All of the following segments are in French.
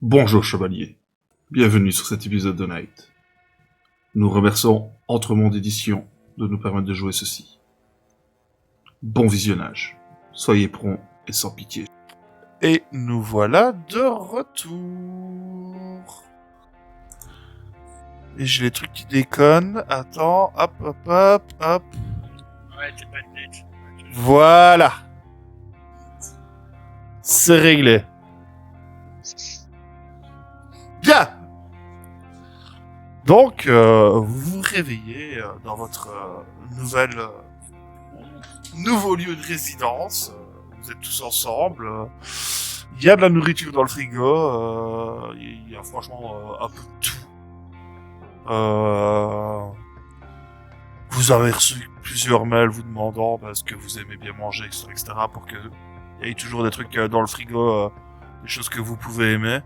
Bonjour chevalier, bienvenue sur cet épisode de Night. Nous remercions Entremonde Édition de nous permettre de jouer ceci. Bon visionnage, soyez prompts et sans pitié. Et nous voilà de retour. Et j'ai les trucs qui déconnent. Attends, hop. Ouais, t'es pas net. Voilà. C'est réglé. Bien. Donc, vous vous réveillez dans votre nouveau lieu de résidence. Vous êtes tous ensemble. Il y a de la nourriture dans le frigo. Il y a franchement un peu de tout. Vous avez reçu plusieurs mails vous demandant ce que vous aimez bien manger, etc. pour que il y ait toujours des trucs dans le frigo, des choses que vous pouvez aimer.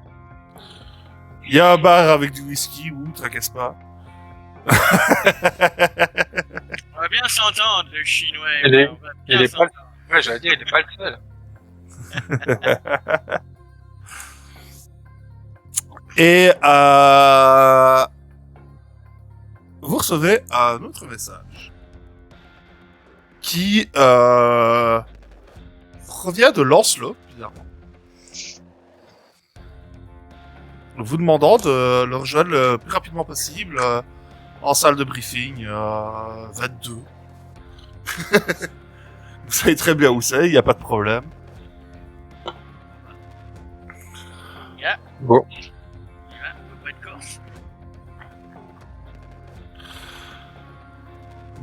Il y a un bar avec du whisky, tracasse pas. On va bien s'entendre, le chinois. Il est- on va bien il est pas- s'entendre. Ouais, j'allais dire, il est pas le seul. Et vous recevez un autre message qui revient de Lancelot, bizarrement. Vous demandant de le rejoindre le plus rapidement possible en salle de briefing 22. Vous savez très bien où c'est, il n'y a pas de problème. Bon. Ouais, on peut pas être corse.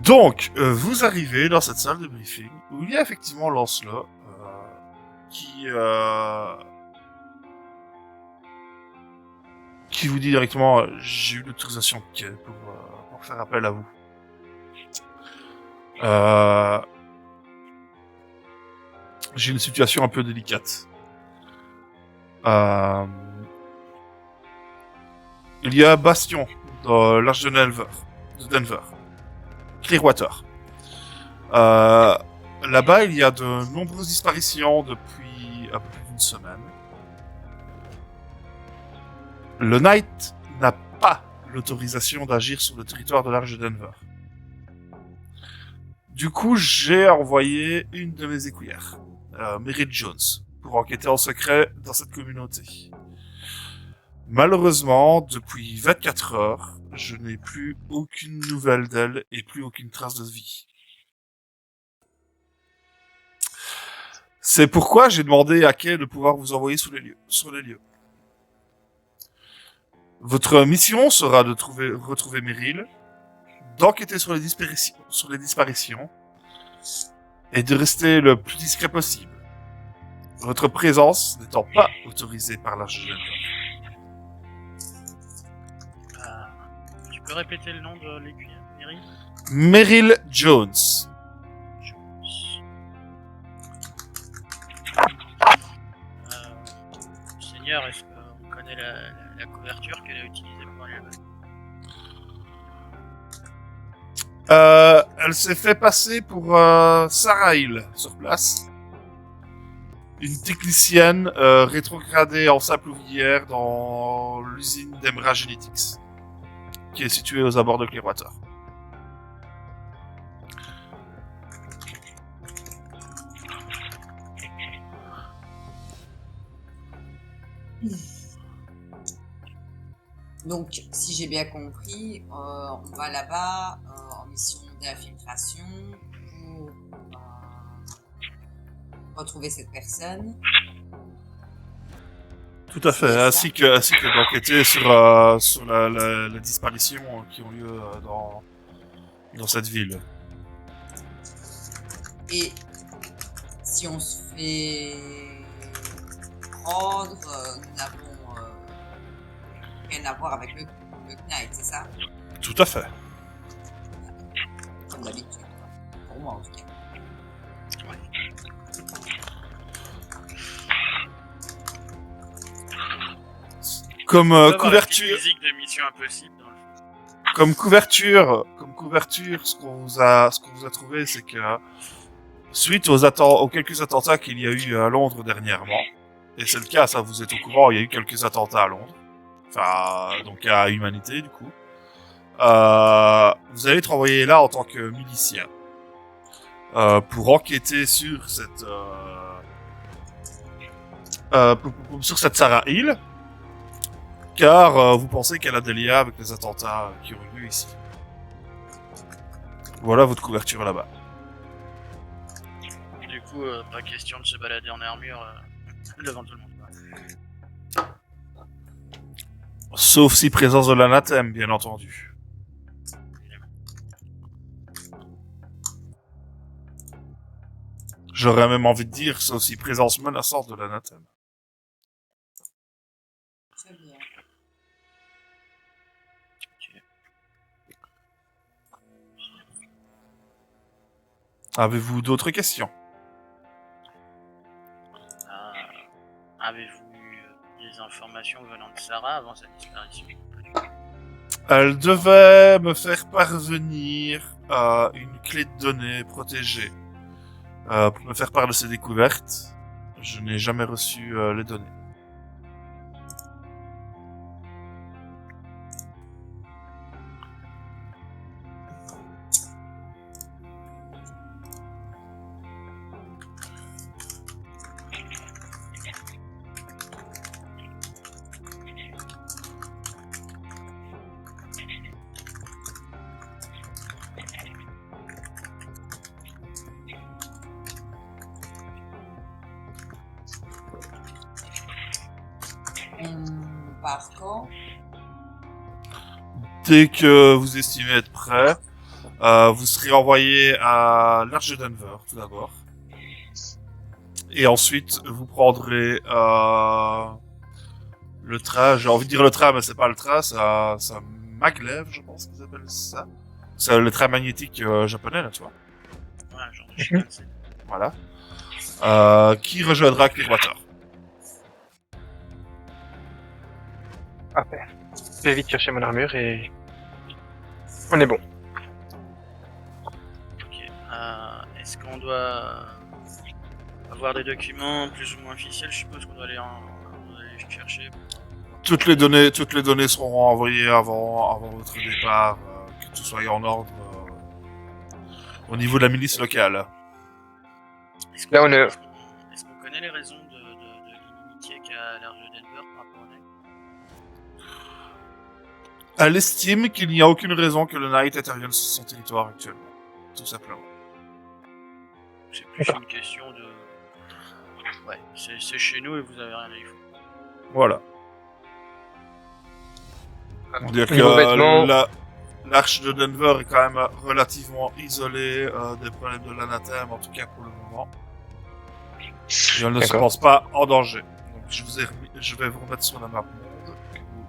Donc, vous arrivez dans cette salle de briefing où il y a effectivement Lancelot qui vous dit directement j'ai eu l'autorisation de quai pour faire appel à vous. J'ai une situation un peu délicate. Il y a un bastion dans l'arche de Denver. Clearwater. Là-bas, il y a de nombreuses disparitions depuis un peu plus d'une semaine. Le Knight n'a pas l'autorisation d'agir sur le territoire de l'arche de Denver. Du coup, j'ai envoyé une de mes écuyères, Meryl Jones, pour enquêter en secret dans cette communauté. Malheureusement, depuis 24 heures, je n'ai plus aucune nouvelle d'elle et plus aucune trace de vie. C'est pourquoi j'ai demandé à Kay de pouvoir vous envoyer sur les lieux. Votre mission sera de retrouver Meryl, d'enquêter sur les disparitions et de rester le plus discret possible. Votre présence n'étant pas autorisée par l'arche de Denver. Tu peux répéter le nom de l'aiguille, Mary? Meryl Jones. Seigneur, est-ce qu'on connaît la couverture qu'elle a utilisée pour aller là-bas? Elle s'est fait passer pour Sarah Hill sur place. Une technicienne rétrogradée en simple ouvrière dans l'usine d'Emra Genetics, qui est située aux abords de Clearwater. Donc, si j'ai bien compris, on va là-bas en mission d'infiltration pour retrouver cette personne. Tout à fait, ainsi que d'enquêter sur la disparition qui ont lieu dans cette ville. Et si on se fait prendre, nous n'avons rien à voir avec le Knight, c'est ça? Tout à fait. Comme d'habitude, quoi. Pour moi en tout cas. Comme On peut avoir la petite couverture, musique de Mission Impossible dans le fond. comme couverture, ce qu'on vous a trouvé, c'est que suite aux quelques attentats qu'il y a eu à Londres dernièrement, et c'est le cas, ça vous êtes au courant, il y a eu quelques attentats à Londres. Enfin, donc à Humanité, du coup. Vous allez être envoyé là en tant que milicien. Pour enquêter sur sur cette Sarah Hill. Car vous pensez qu'elle a des liens avec les attentats qui ont eu lieu ici. Voilà votre couverture là-bas. Du coup, pas question de se balader en armure devant tout le monde. Sauf si présence de l'anathème, bien entendu. J'aurais même envie de dire, sauf si présence menaçante de l'anathème. Très bien. Avez-vous d'autres questions? Avez-vous eu des informations venant de Sarah avant sa disparition? Elle devait me faire parvenir une clé de données protégée pour me faire part de ses découvertes. Je n'ai jamais reçu les données. Par quand? Dès que vous estimez être prêt, vous serez envoyé à l'Arche de Denver, tout d'abord. Et ensuite, vous prendrez le train. J'ai envie de dire le train, mais c'est pas le train, c'est un maglev, je pense qu'ils appellent ça. C'est le train magnétique japonais, là, tu vois. Ouais, genre de Shinkansen. Voilà. Qui rejoindra Clearwater. Parfait. Je vais vite chercher mon armure et... On est bon. Ok. Est-ce qu'on doit avoir des documents plus ou moins officiels? Je suppose qu'on doit aller chercher. Toutes les données seront envoyées avant votre départ, que tout soit en ordre au niveau de la milice locale. Est-ce Là, on est... Est-ce qu'on connaît les raisons de l'inimitié qu'a l'Arche de Denver par rapport à Knight? Elle estime qu'il n'y a aucune raison que le Knight intervienne sur son territoire actuellement. Tout simplement. C'est plus une question de... Ouais, c'est chez nous et vous avez rien à y foutre. Voilà. On dire Niveau vêtements- que l'arche de Denver est quand même relativement isolée des problèmes de l'anathème, en tout cas pour le moment. Et elle ne se D'accord. pense pas en danger. Donc je vais vous remettre sur la map monde, que vous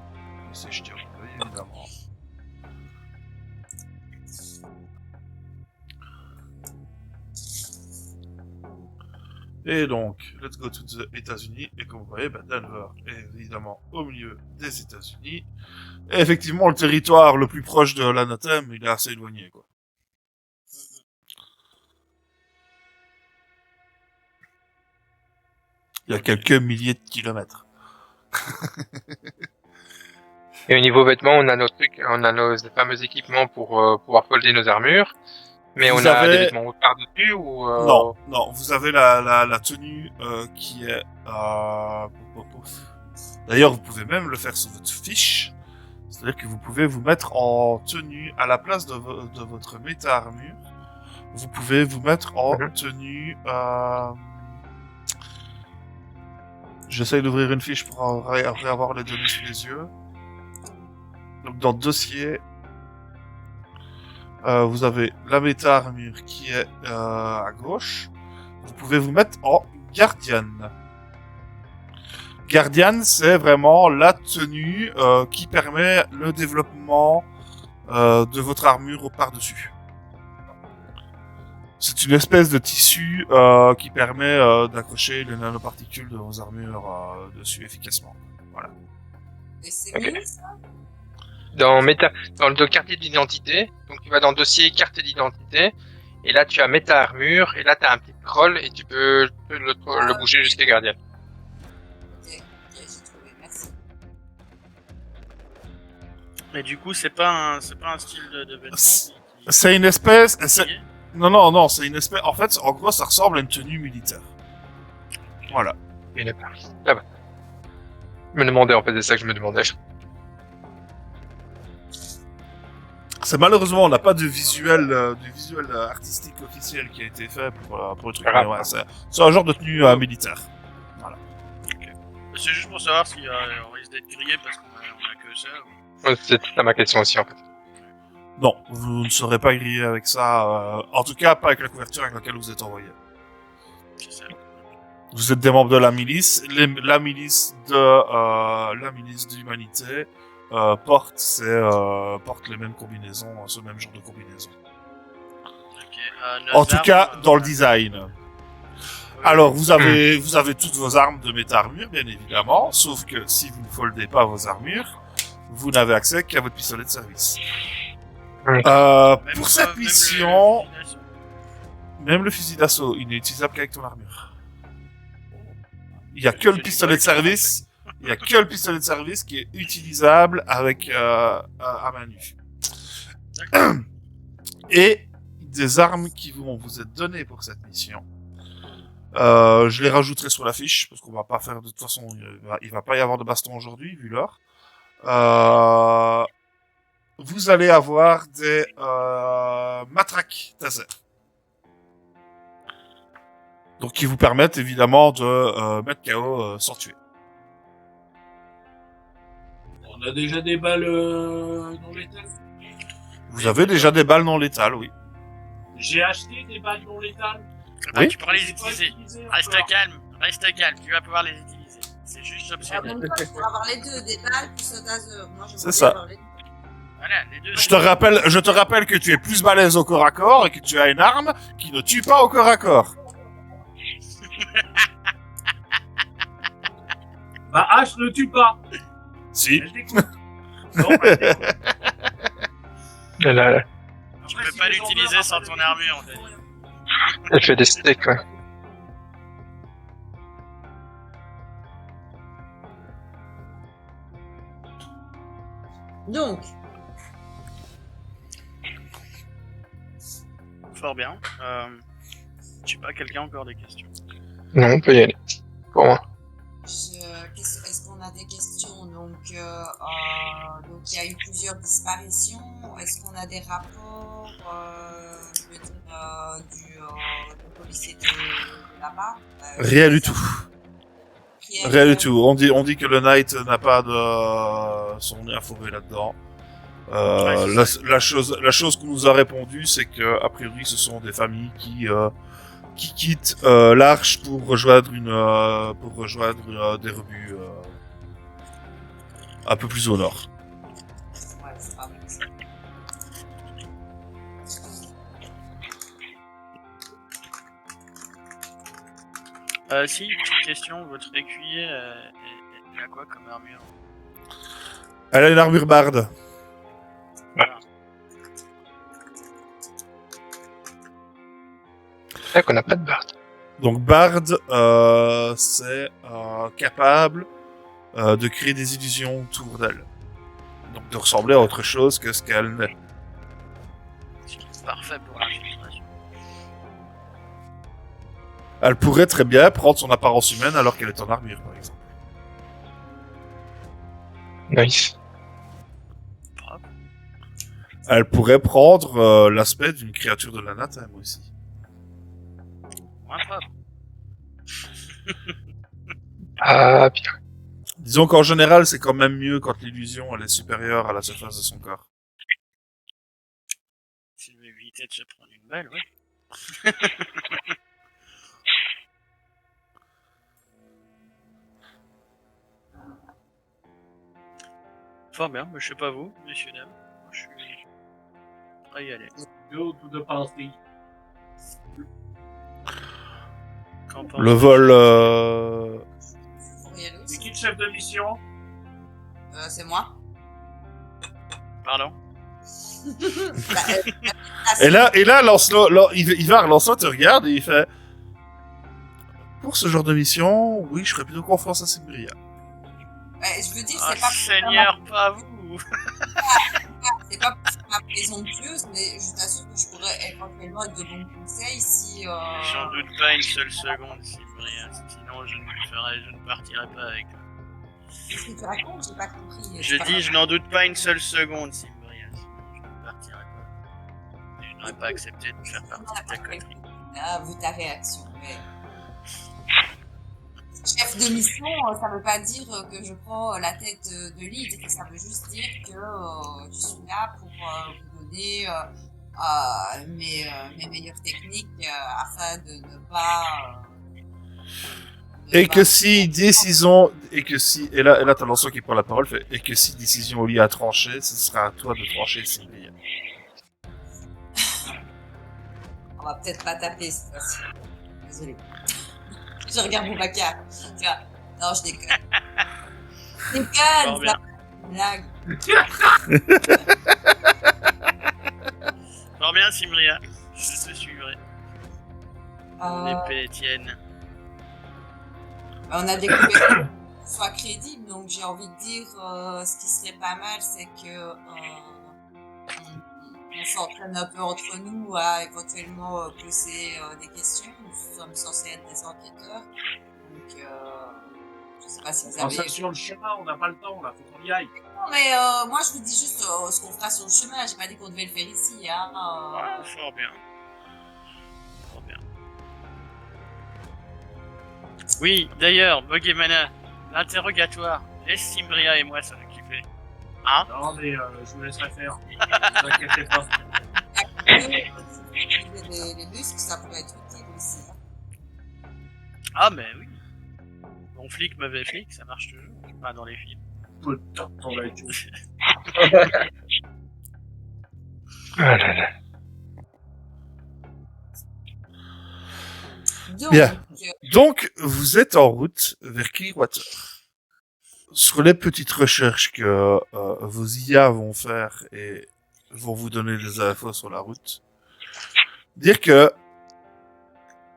laissez jeter un coup d'œil, évidemment. Et donc, let's go to the États-Unis. Et comme vous voyez, Denver est évidemment au milieu des États-Unis. Et effectivement, le territoire le plus proche de l'anathème, il est assez éloigné, quoi. Il y a quelques milliers de kilomètres. Et au niveau vêtements, on a nos trucs, on a nos fameux équipements pour pouvoir folder nos armures. Mais Vous on a avez- des vêtements par-dessus ou... Non, vous avez la tenue qui est... D'ailleurs, vous pouvez même le faire sur votre fiche. C'est-à-dire que vous pouvez vous mettre en tenue à la place de votre méta-armure. Vous pouvez vous mettre en tenue... J'essaye d'ouvrir une fiche pour avoir les données sous les yeux. Donc dans dossier, vous avez la méta-armure qui est à gauche. Vous pouvez vous mettre en Guardian. Guardian, c'est vraiment la tenue qui permet le développement de votre armure au par-dessus. C'est une espèce de tissu qui permet d'accrocher les nanoparticules de vos armures dessus efficacement. Voilà. Et c'est Ok. mieux, ça? dans le quartier d'identité. Donc tu vas dans dossier carte d'identité. Et là tu as méta armure. Et là tu as un petit scroll et tu peux le bouger jusqu'à Guardian. Mais du coup, c'est pas un style de vêtement C'est une espèce... qui- c'est- Non, c'est une espèce... En fait, en gros, ça ressemble à une tenue militaire. Voilà. Il est pas. Ah bah. Je me demandais, en fait, c'est ça que je me demandais. C'est malheureusement, on n'a pas de visuel, artistique officiel qui a été fait pour le truc. Ah. Mais ouais, c'est un genre de tenue militaire. C'est juste pour savoir si on risque d'être grillé parce qu'on a que ça. Ouais, c'est ça ma question aussi, en fait. Non, vous ne serez pas grillé avec ça. En tout cas, pas avec la couverture avec laquelle vous êtes envoyé. C'est ça. Vous êtes des membres de la milice. La milice de l'humanité porte les mêmes combinaisons, ce même genre de combinaison. Ok. En tout cas, dans le design. Alors, vous avez toutes vos armes de méta-armure, bien évidemment, sauf que si vous ne foldez pas vos armures, vous n'avez accès qu'à votre pistolet de service. Pour cette mission, même le fusil d'assaut, il n'est utilisable qu'avec ton armure. Il y a que le pistolet de service, qui est utilisable avec à main nue. Et des armes qui vont vous être données pour cette mission. Je les rajouterai sur la fiche parce qu'on va pas faire de toute façon, il va pas y avoir de baston aujourd'hui vu l'heure. Vous allez avoir des matraques taser. Donc qui vous permettent évidemment de mettre KO sans tuer. On a déjà des balles non létales. Vous avez déjà des balles non létales, oui. J'ai acheté des balles non létales. Oui. Tu pourras les J'ai pas utiliser. utilisé Reste encore. calme, tu vas pouvoir les utiliser. C'est juste En optionnel. même temps, il faut avoir les deux, des balles plus le taser. Moi, je C'est voulais ça. avoir les deux. Voilà, les deux. Je te rappelle que tu es plus balèze au corps à corps et que tu as une arme qui ne tue pas au corps à corps. Ma hache ne tue pas. Si. Elle découpe. Non, elle découpe. Elle, Tu peux pas l'utiliser sans ton armure, on t'a dit. elle fait des steaks, ouais. Donc, Fort bien. Je sais pas, quelqu'un a encore des questions? Non, on peut y aller. Pour moi. est-ce qu'on a des questions? Donc, il y a eu plusieurs disparitions. Est-ce qu'on a des rapports, je veux dire, du policier de là-bas? Rien du tout. Rien du tout. On dit que le Knight n'a pas de son nez à fourrer là-dedans. Ouais, c'est La chose qu'on nous a répondu, c'est que a priori, ce sont des familles qui quittent l'Arche pour rejoindre des rebuts un peu plus au nord. Ouais, c'est pas bon, ça. Si, une petite question, votre écuyer, elle a quoi comme armure? Elle a une armure barde. Voilà. C'est vrai qu'on n'a pas de barde. Donc Bard, c'est capable de créer des illusions autour d'elle. Donc de ressembler à autre chose que ce qu'elle n'est. Ce qui est parfait pour l'infiltration. Elle pourrait très bien prendre son apparence humaine alors qu'elle est en armure, par exemple. Nice. Propre. Elle pourrait prendre l'aspect d'une créature de l'anathème aussi. Moins propre. Ah, bien. Disons qu'en général, c'est quand même mieux quand l'illusion elle est supérieure à la surface de son corps. S'il veut éviter de se prendre une balle, ouais. Fort bien, mais je sais pas vous, messieurs, dames. Moi, je suis prêt à y aller. Go to the party. Qu'en pense- Le vol... Faut y aller C'est aussi. qui le chef de mission? C'est moi. Pardon? Bah, Et là Lancelot, Ivar Lancelot te regarde et il fait... Pour ce genre de mission, oui, je ferais plutôt confiance à Simbria. ouais, je veux dire, Ah, c'est pas Seigneur, pas vous! coup. C'est pas présomptueuse, mais je t'assure que je pourrais éventuellement être de bons conseils si. J'en doute pas une seule seconde, Cyprien. Sinon, je ne partirai pas avec toi. Qu'est-ce que tu racontes? J'ai pas compris. Je dis, je n'en doute pas une seule seconde, Cyprien. Sinon, je ne partirai pas. Et je n'aurais pas accepté de faire partie de ta coterie. Ah, vu ta réaction, mais. Chef de mission, ça veut pas dire que je prends la tête de lead, ça veut juste dire que je suis là pour vous donner mes meilleures techniques afin de ne pas. Et que si décision, et là t'as Lançon qui prend la parole, et que si décision au lit à trancher, ce sera à toi de trancher, Sylvie. On va peut-être pas taper cette fois-ci. Désolée. Je regarde mon placard. Tu vois. Non, je déconne. Je déconne, bien. blague. Fort bien, Cyprien. Je te suivrai. Mon Euh, épée tienne. on a découvert qu'on soit crédible, donc j'ai envie de dire ce qui serait pas mal, c'est que on s'entraîne un peu entre nous à éventuellement poser des questions. Nous sommes censés être des enquêteurs, donc je sais pas si vous avez. Sur le chemin, on n'a pas le temps, là, faut qu'on y aille. Non, mais moi je vous dis juste ce qu'on fera sur le chemin. J'ai pas dit qu'on devait le faire ici, hein. Ouais, fort bien. Fort bien. Oui, d'ailleurs, Bug et Mana, l'interrogatoire. Laisse Cymbria et moi s'en occuper. Hein? Non, mais je vous laisserai faire. Ne vous inquiétez pas. Les muscles, ça pourrait être utile aussi. Ah, mais oui. Bon flic, mauvais flic, ça marche toujours. Pas dans les films. Peu de temps dans la joue. Ah là là. Donc, Bien. Donc, vous êtes en route vers Clearwater. Sur les petites recherches que vos IA vont faire et vont vous donner des infos sur la route, dire que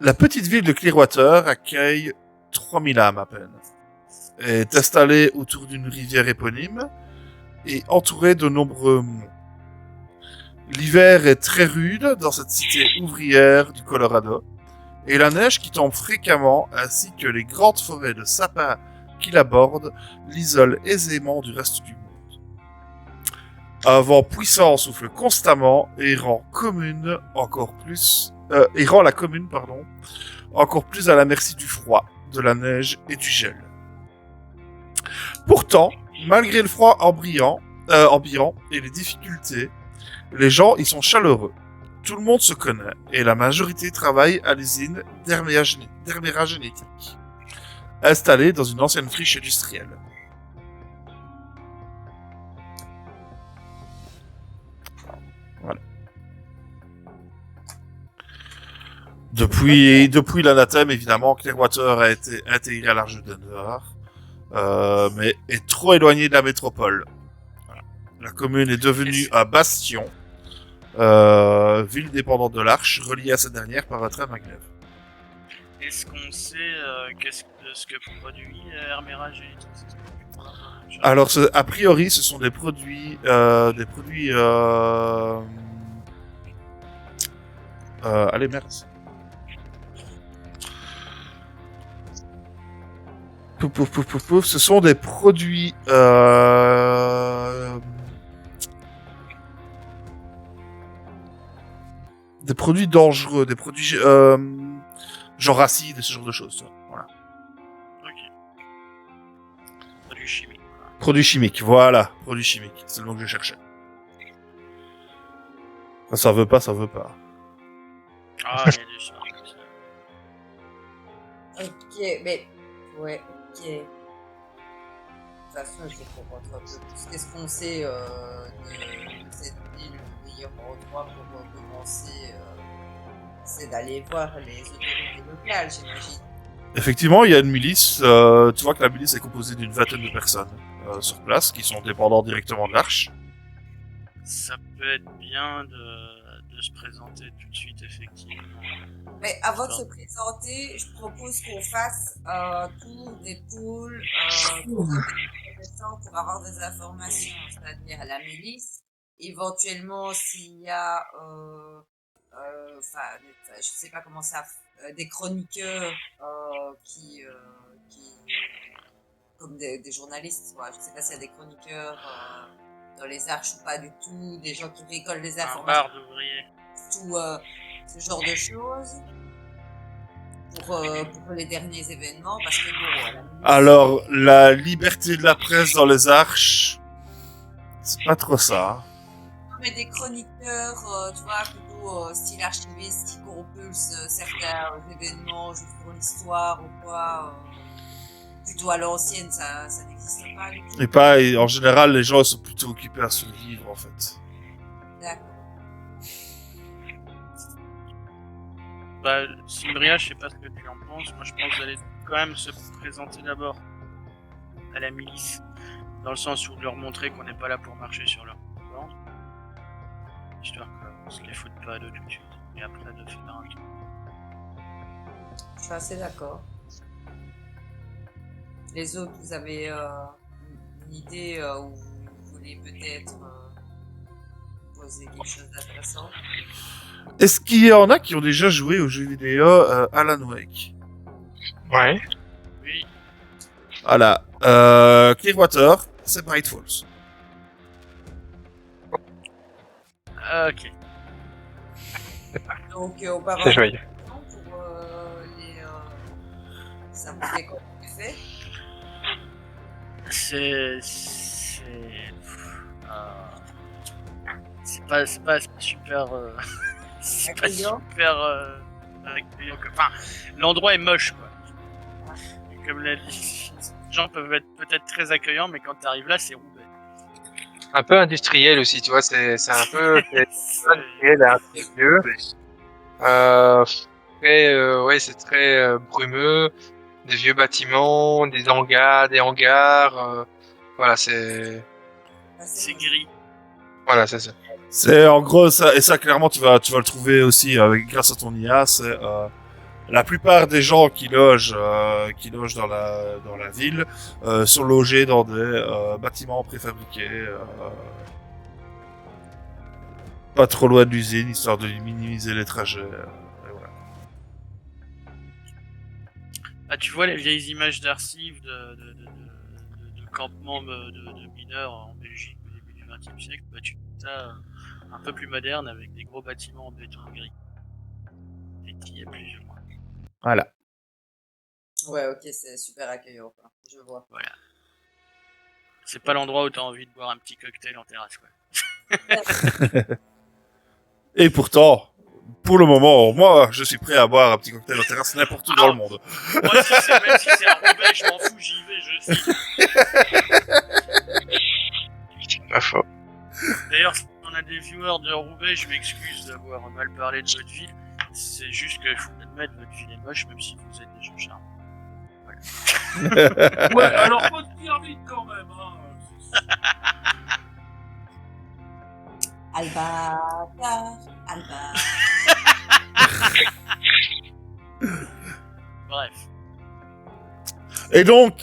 la petite ville de Clearwater accueille 3000 âmes à peine. Est installée autour d'une rivière éponyme et entourée de nombreux monts. L'hiver est très rude dans cette cité ouvrière du Colorado et la neige qui tombe fréquemment ainsi que les grandes forêts de sapins qui la bordent l'isolent aisément du reste du monde. Un vent puissant souffle constamment et rend la commune encore plus à la merci du froid, de la neige et du gel. Pourtant, malgré le froid ambiant et les difficultés, les gens y sont chaleureux. Tout le monde se connaît et la majorité travaille à l'usine d'Herméra Génétique, installée dans une ancienne friche industrielle. Voilà. Depuis l'anathème, évidemment, Clearwater a été intégré à l'arche de Denver, mais est trop éloigné de la métropole. Voilà. La commune est devenue un bastion, ville dépendante de l'Arche, reliée à cette dernière par un train maglev. Est-ce qu'on sait ce que produit Herméra Génétique? Alors, a priori, ce sont des produits, allez, merde. Pouf, ce sont des produits, dangereux, des produits, genre acides et ce genre de choses, voilà. Ok. Produit chimique. Produits chimiques, voilà, produits chimiques, c'est le mot que je cherchais. Ça veut pas. Ah, il y a du sang. Ok, mais. Ouais, ok. De toute façon, il faut qu'on rentre un peu plus. Qu'est-ce qu'on sait de cette ville? Le meilleur endroit pour commencer, c'est d'aller voir les autorités locales, j'imagine. Effectivement, il y a une milice. Tu vois que la milice est composée d'une vingtaine de personnes sur place qui sont dépendants directement de l'Arche. Ça peut être bien de se présenter tout de suite, effectivement. Mais avant de se présenter, je propose qu'on fasse un tour des pôles pour intéressant pour avoir des informations, c'est-à-dire la milice. Éventuellement, s'il y a, je sais pas comment ça, des chroniqueurs qui, comme des journalistes, quoi. Je sais pas s'il y a des chroniqueurs dans les arches ou pas du tout, des gens qui récoltent les Un informations, bar d'ouvriers. tout ce genre de choses pour les derniers événements, parce que bon, la milice, Alors, la liberté de la presse dans les arches, c'est pas trop ça. mais des chroniqueurs, tu vois, plutôt style archiviste qui compulsent certains événements juste pour l'histoire ou quoi. Plutôt à l'ancienne, ça n'existe pas du tout. Et pas, et en général, les gens ils sont plutôt occupés à survivre, en fait. D'accord. Bah, Simbria, je sais pas ce que tu en penses. Moi, je pense d'aller quand même se présenter d'abord à la milice. Dans le sens où de leur montrer qu'on n'est pas là pour marcher sur leur bande. Histoire qu'on se les foute pas de tout de suite. Et après de faire un truc. Je suis assez d'accord. Les autres, vous avez une idée où vous voulez peut-être poser quelque chose d'intéressant? Est-ce qu'il y en a qui ont déjà joué aux jeux vidéo Alan Wake? Ouais. Oui, Voilà. Clearwater, c'est Bright Falls. ok. Donc, on peut avoir C'est des joyeux. questions pour les. Ça vous est quoi fait? C'est pas super c'est pas Accueillant. super accueillant. Enfin, l'endroit est moche quoi. Et comme l'a dit, les gens peuvent être peut-être très accueillants, mais quand t'arrives là, c'est Roubaix. Un peu industriel aussi, tu vois, c'est un peu C'est- industriel, un peu vieux. Ouais, c'est très brumeux, des vieux bâtiments, des hangars, voilà, c'est C'est gris. voilà, c'est ça. C'est en gros ça, et ça clairement tu vas le trouver aussi avec grâce à ton IA. C'est la plupart des gens qui logent dans la ville sont logés dans des bâtiments préfabriqués, pas trop loin de l'usine, histoire de minimiser les trajets. Et voilà. Ah, tu vois les vieilles images d'archives de campements de mineurs en Belgique au début du XXe siècle, bah tu as ça un peu plus moderne avec des gros bâtiments en béton gris. Et qui est plus ou moins. Voilà. Ouais, ok, c'est super accueillant, quoi. Je vois. Voilà. C'est pas l'endroit où t'as envie de boire un petit cocktail en terrasse, quoi. Et pourtant, pour le moment, moi, je suis prêt à boire un petit cocktail en terrasse n'importe où dans le monde. Moi, même si c'est à Roubaix, je m'en fous, j'y vais, je sais. C'est pas faux. D'ailleurs, si on a des viewers de Roubaix, je m'excuse d'avoir mal parlé de votre ville. C'est juste qu'il faut admettre votre ville est moche, même si vous êtes des gens charmants. Ouais, alors faut te dire vite quand même, hein. Albatar, Alba. Bref. Et donc,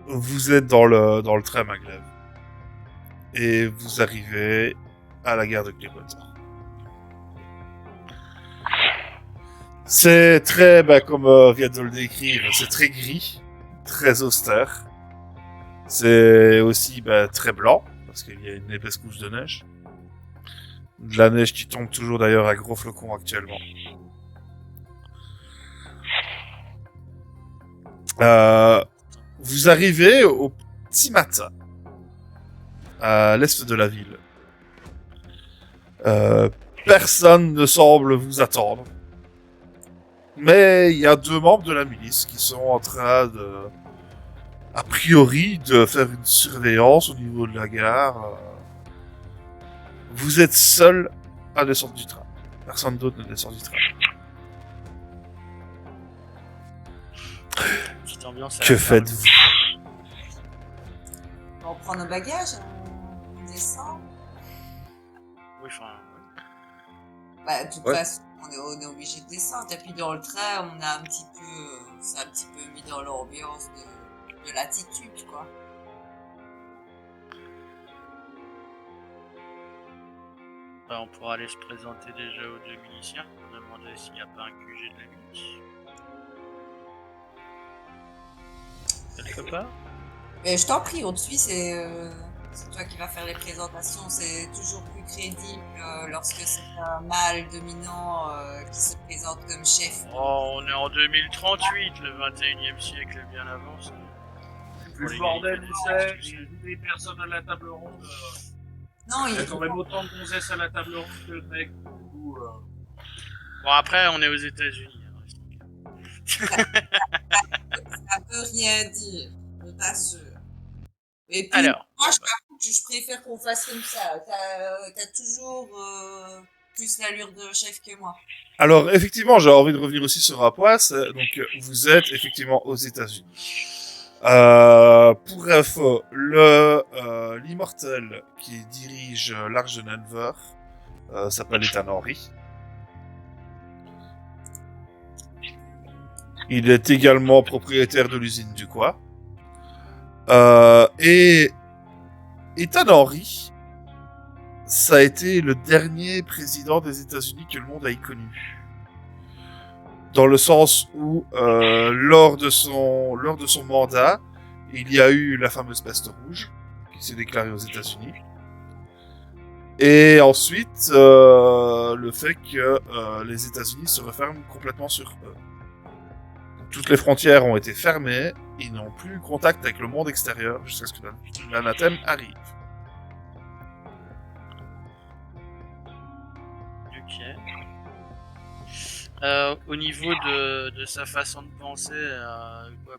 vous êtes dans le train Maglev. Et vous arrivez à la gare de Clearwater. C'est très, comme vient de le décrire, c'est très gris, très austère. C'est aussi très blanc, parce qu'il y a une épaisse couche de neige. De la neige qui tombe toujours d'ailleurs à gros flocons actuellement. Vous arrivez au petit matin, à l'est de la ville. Personne ne semble vous attendre. Mais il y a 2 membres de la milice qui sont en train a priori, de faire une surveillance au niveau de la gare. Vous êtes seul à descendre du train. Personne d'autre ne descend du train. Petite ambiance. Que faites-vous? On prend nos bagages, on descend. Oui, enfin. Bah, de toute Ouais. façon, on est obligé de descendre. Et puis dans le train, on a un petit peu, c'est un petit peu mis dans l'ambiance de l'attitude, quoi. Bah, on pourra aller se présenter déjà aux deux miliciens pour demander s'il n'y a pas un QG de la milice. Quelque part. Mais je t'en prie, au-dessus, c'est toi qui vas faire les présentations. C'est toujours plus crédible lorsque c'est un mâle dominant qui se présente comme chef. Oh, on est en 2038, le 21e siècle est bien avancé. Plus le bordel, tu sais, les personnes à la table ronde. Non, Il y a quand même autant de gonzesses à la table ronde que de mecs. Bon, après, on est aux États-Unis. ça peut rien dire, je t'assure. Et puis, Alors, moi, je préfère qu'on fasse comme ça. T'as toujours plus l'allure de chef que moi. Alors, effectivement, j'ai envie de revenir aussi sur Rapois. Donc, vous êtes effectivement aux États-Unis. Pour info, l'immortel qui dirige l'Arche de Denver s'appelle Ethan Henry. Il est également propriétaire de l'usine du Quoi. Et Ethan Henry, ça a été le dernier président des États-Unis que le monde ait connu. Dans le sens où, lors de son mandat, il y a eu la fameuse peste rouge qui s'est déclarée aux États-Unis. Et ensuite, le fait que les États-Unis se referment complètement sur eux. Toutes les frontières ont été fermées, ils n'ont plus contact avec le monde extérieur jusqu'à ce que l'anathème arrive. ok. Au niveau de sa façon de penser, quoi,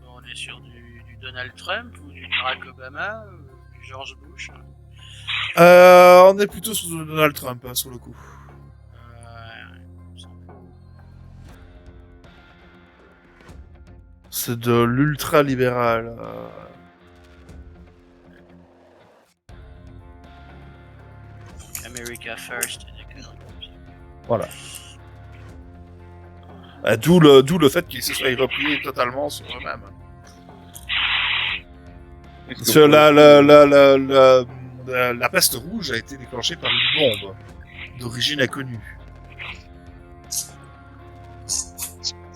on est sur du Donald Trump ou du Barack Obama ou du George Bush? On est plutôt sur Donald Trump, hein, sur le coup. C'est de l'ultra-libéral. America First. Voilà. D'où le fait qu'ils se soient repliés totalement sur eux-mêmes. Parce que la peste rouge a été déclenchée par une bombe d'origine inconnue.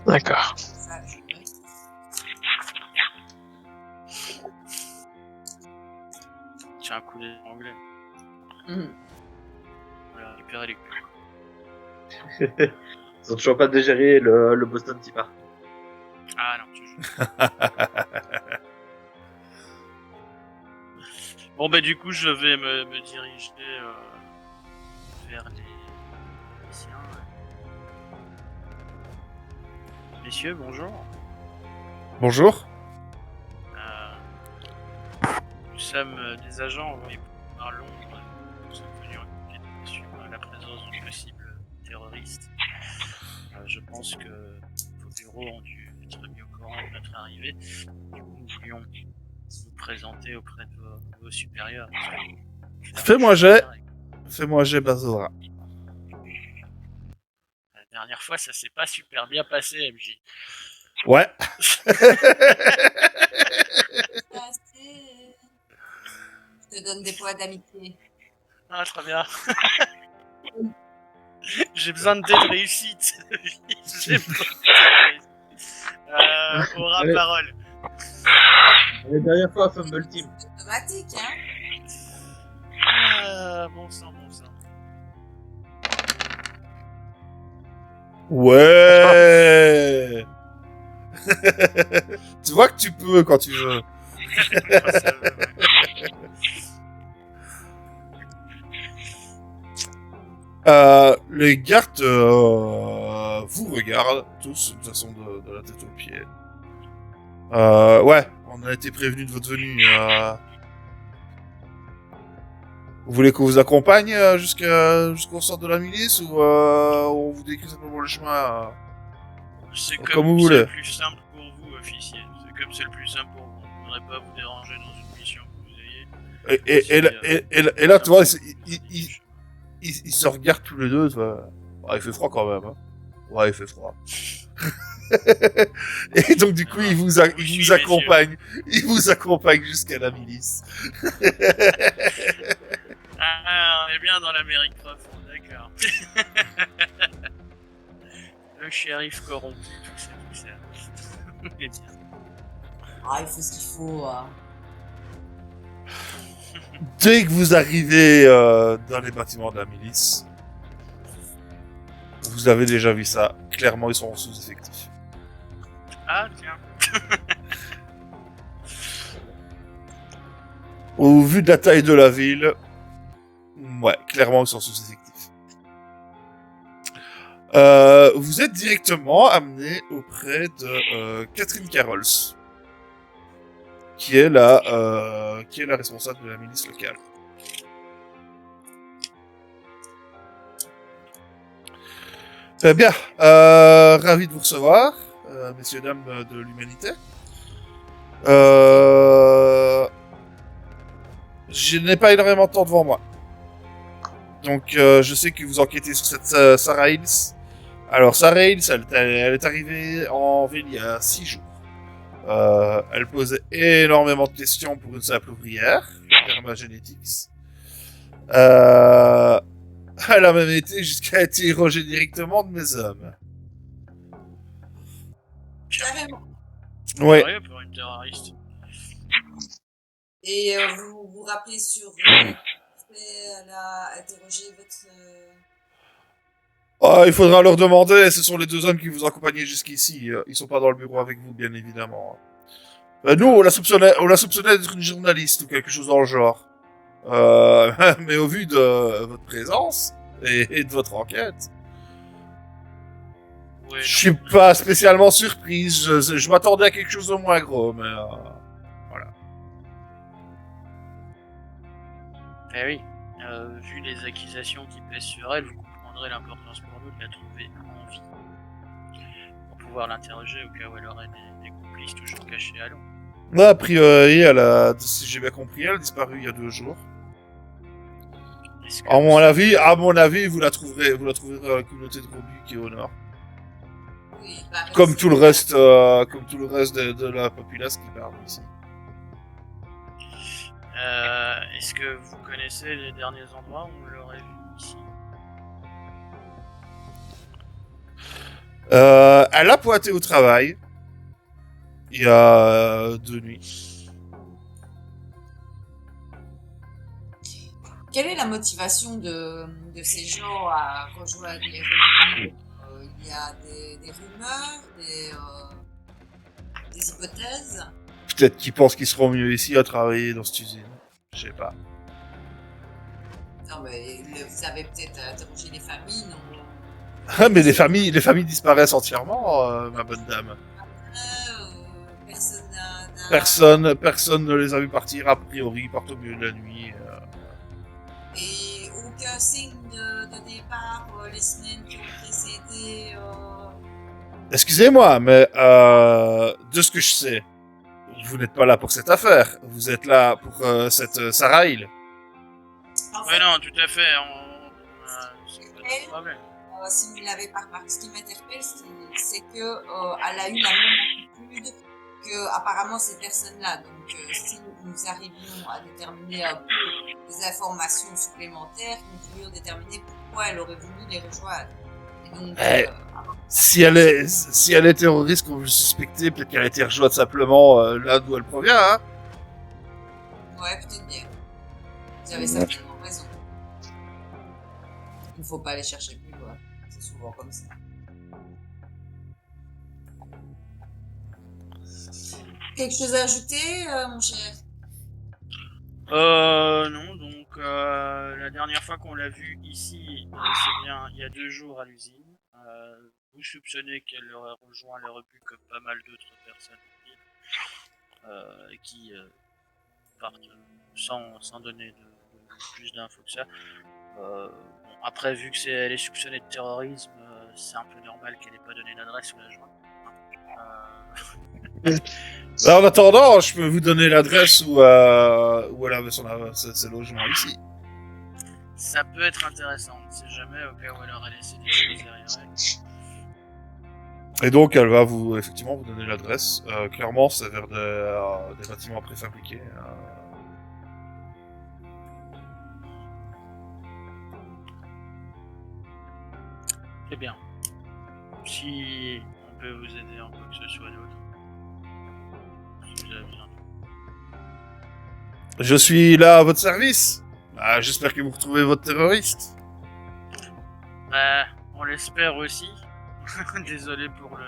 D'accord. Ça, je- Tiens, un coup d'anglais. Mhm. Voilà, récupérer les coups. Ils ont toujours pas digéré le Boston Tea Party. Ah non, toujours. Bon, bah, du coup, je vais me diriger vers les miliciens. Messieurs, bonjour. Bonjour. Nous sommes des agents envoyés par Londres. Nous sommes venus enquêter sur la présence d'une possible terroriste. Je pense que vos bureaux ont dû être mis au courant de notre arrivée. Du coup, nous voulions vous présenter auprès de vos supérieurs. Fais-moi jet Bazora. La dernière fois, ça s'est pas super bien passé, MJ. Ouais. Je te donne des points d'amitié. Ah, très bien. J'ai besoin de dés de réussite. J'ai besoin de dés de réussite. Aura Allez. parole. La dernière fois, Fumble Team. C'est automatique, hein. Bon sang, bon sang. Ouais. Tu vois que tu peux quand tu veux. Les gardes vous regardent tous de toute façon de la tête aux pieds. Ouais, on a été prévenu de votre venue. Vous voulez qu'on vous accompagne jusqu'au centre de la milice ou on vous décrit simplement le chemin C'est Comme comme vous c'est voulez. le plus simple pour vous, officier. C'est comme c'est le plus simple pour vous. Je voudrais pas vous déranger dans une mission que vous ayez. Et là, tu vois, ils se regardent tous les deux. Tu vois. Ouais, il fait froid quand même. Hein. Ouais, il fait froid. Et donc du coup, il vous Messieurs. accompagne. Il vous accompagne jusqu'à la milice. Ah, on est bien dans l'Amérique profonde, d'accord. Le shérif corrompu, tout ça. Eh bien. Ah, il faut ce qu'il faut. Dès que vous arrivez dans les bâtiments de la milice, vous avez déjà vu ça. Clairement, ils sont en sous-effectif. Ah, tiens. Au vu de la taille de la ville, ouais, clairement, ils sont sous-effectifs. Vous êtes directement amené auprès de Catherine Carrols, qui est la responsable de la milice locale. Très bien, ravi de vous recevoir, messieurs dames de l'humanité. Je n'ai pas énormément de temps devant moi. Donc, je sais que vous enquêtez sur cette Sarah Hills. Alors, Sarah Hills, elle est arrivée en ville il y a 6 jours. Elle posait énormément de questions pour une simple ouvrière, Permagenetics. Elle a même été jusqu'à interroger directement de mes hommes. Carrément. Ouais. Sérieux pour une terroriste. Et vous vous rappelez sur... elle a interrogé votre... Ah, il faudra leur demander, ce sont les 2 hommes qui vous accompagnaient jusqu'ici. Ils sont pas dans le bureau avec vous, bien évidemment. Nous, on la soupçonnait d'être une journaliste ou quelque chose dans le genre. Mais au vu de votre présence et de votre enquête, Ouais, je suis pas spécialement surprise. Je m'attendais à quelque chose de moins gros, mais voilà. Eh oui, vu les accusations qui pèsent sur elle, vous comprendrez l'importance pour nous de la trouver en vie. Pour pouvoir l'interroger au cas où elle aurait des complices toujours cachés à Londres. Là, a priori, elle a, si j'ai bien compris, elle a disparu il y a 2 jours. Est-ce que À mon avis, vous la trouverez dans la communauté de Robu qui est au nord. Oui, pareil, Comme c'est- tout le reste de la populace qui parle ici. Est-ce que vous connaissez les derniers endroits où on l'aurait vu ici? Elle a pointé au travail. Il y a 2 nuits. Quelle est la motivation de ces gens à rejoindre les revenus? Il y a des rumeurs, des hypothèses. Peut-être qu'ils pensent qu'ils seront mieux ici à travailler dans cette usine. Je sais pas. Non, mais vous avez peut-être interrogé les familles, non? Ah, mais les familles disparaissent entièrement, ma bonne dame. Personne ne les a vu partir, a priori, ils partent au milieu de la nuit. Et aucun signe de départ les semaines qui ont précédé. Excusez-moi, mais de ce que je sais, vous n'êtes pas là pour cette affaire. Vous êtes là pour cette Sarah Hill. En Ouais, fait, non, tout à fait. C'est pas de problème. si vous ne l'avez pas remarqué, ce qui m'interpelle, c'est que elle a eu la même attitude que apparemment ces personnes-là. Donc, si nous arrivions à déterminer un peu des informations supplémentaires, nous pourrions déterminer pourquoi elle aurait voulu les rejoindre. Et donc, Si elle est terroriste qu'on veut suspecter, peut-être qu'elle a été rejointe simplement là d'où elle provient, hein. ouais, peut-être bien. Vous avez certainement raison. Il ne faut pas aller chercher plus loin. C'est souvent comme ça. Quelque chose à ajouter, mon cher? Non, donc la dernière fois qu'on l'a vue ici, c'est bien il y a 2 jours à l'usine. Vous soupçonnez qu'elle aurait rejoint les rebuts comme pas mal d'autres personnes qui partent sans donner de plus d'infos que ça. Bon, après, vu que elle est soupçonnée de terrorisme, c'est un peu normal qu'elle ait pas donné d'adresse ou la joindre. En attendant, je peux vous donner l'adresse où elle avait ses logements ici. Ça peut être intéressant, on ne sait jamais au cas où elle aurait laissé des choses derrière elle. Et donc, elle va effectivement vous donner l'adresse. Clairement, c'est vers des bâtiments préfabriqués. Eh bien, si on peut vous aider en quoi que ce soit d'autre, si vous avez besoin. Je suis là à votre service. J'espère que vous retrouvez votre terroriste. Bah, on l'espère aussi. Désolé pour le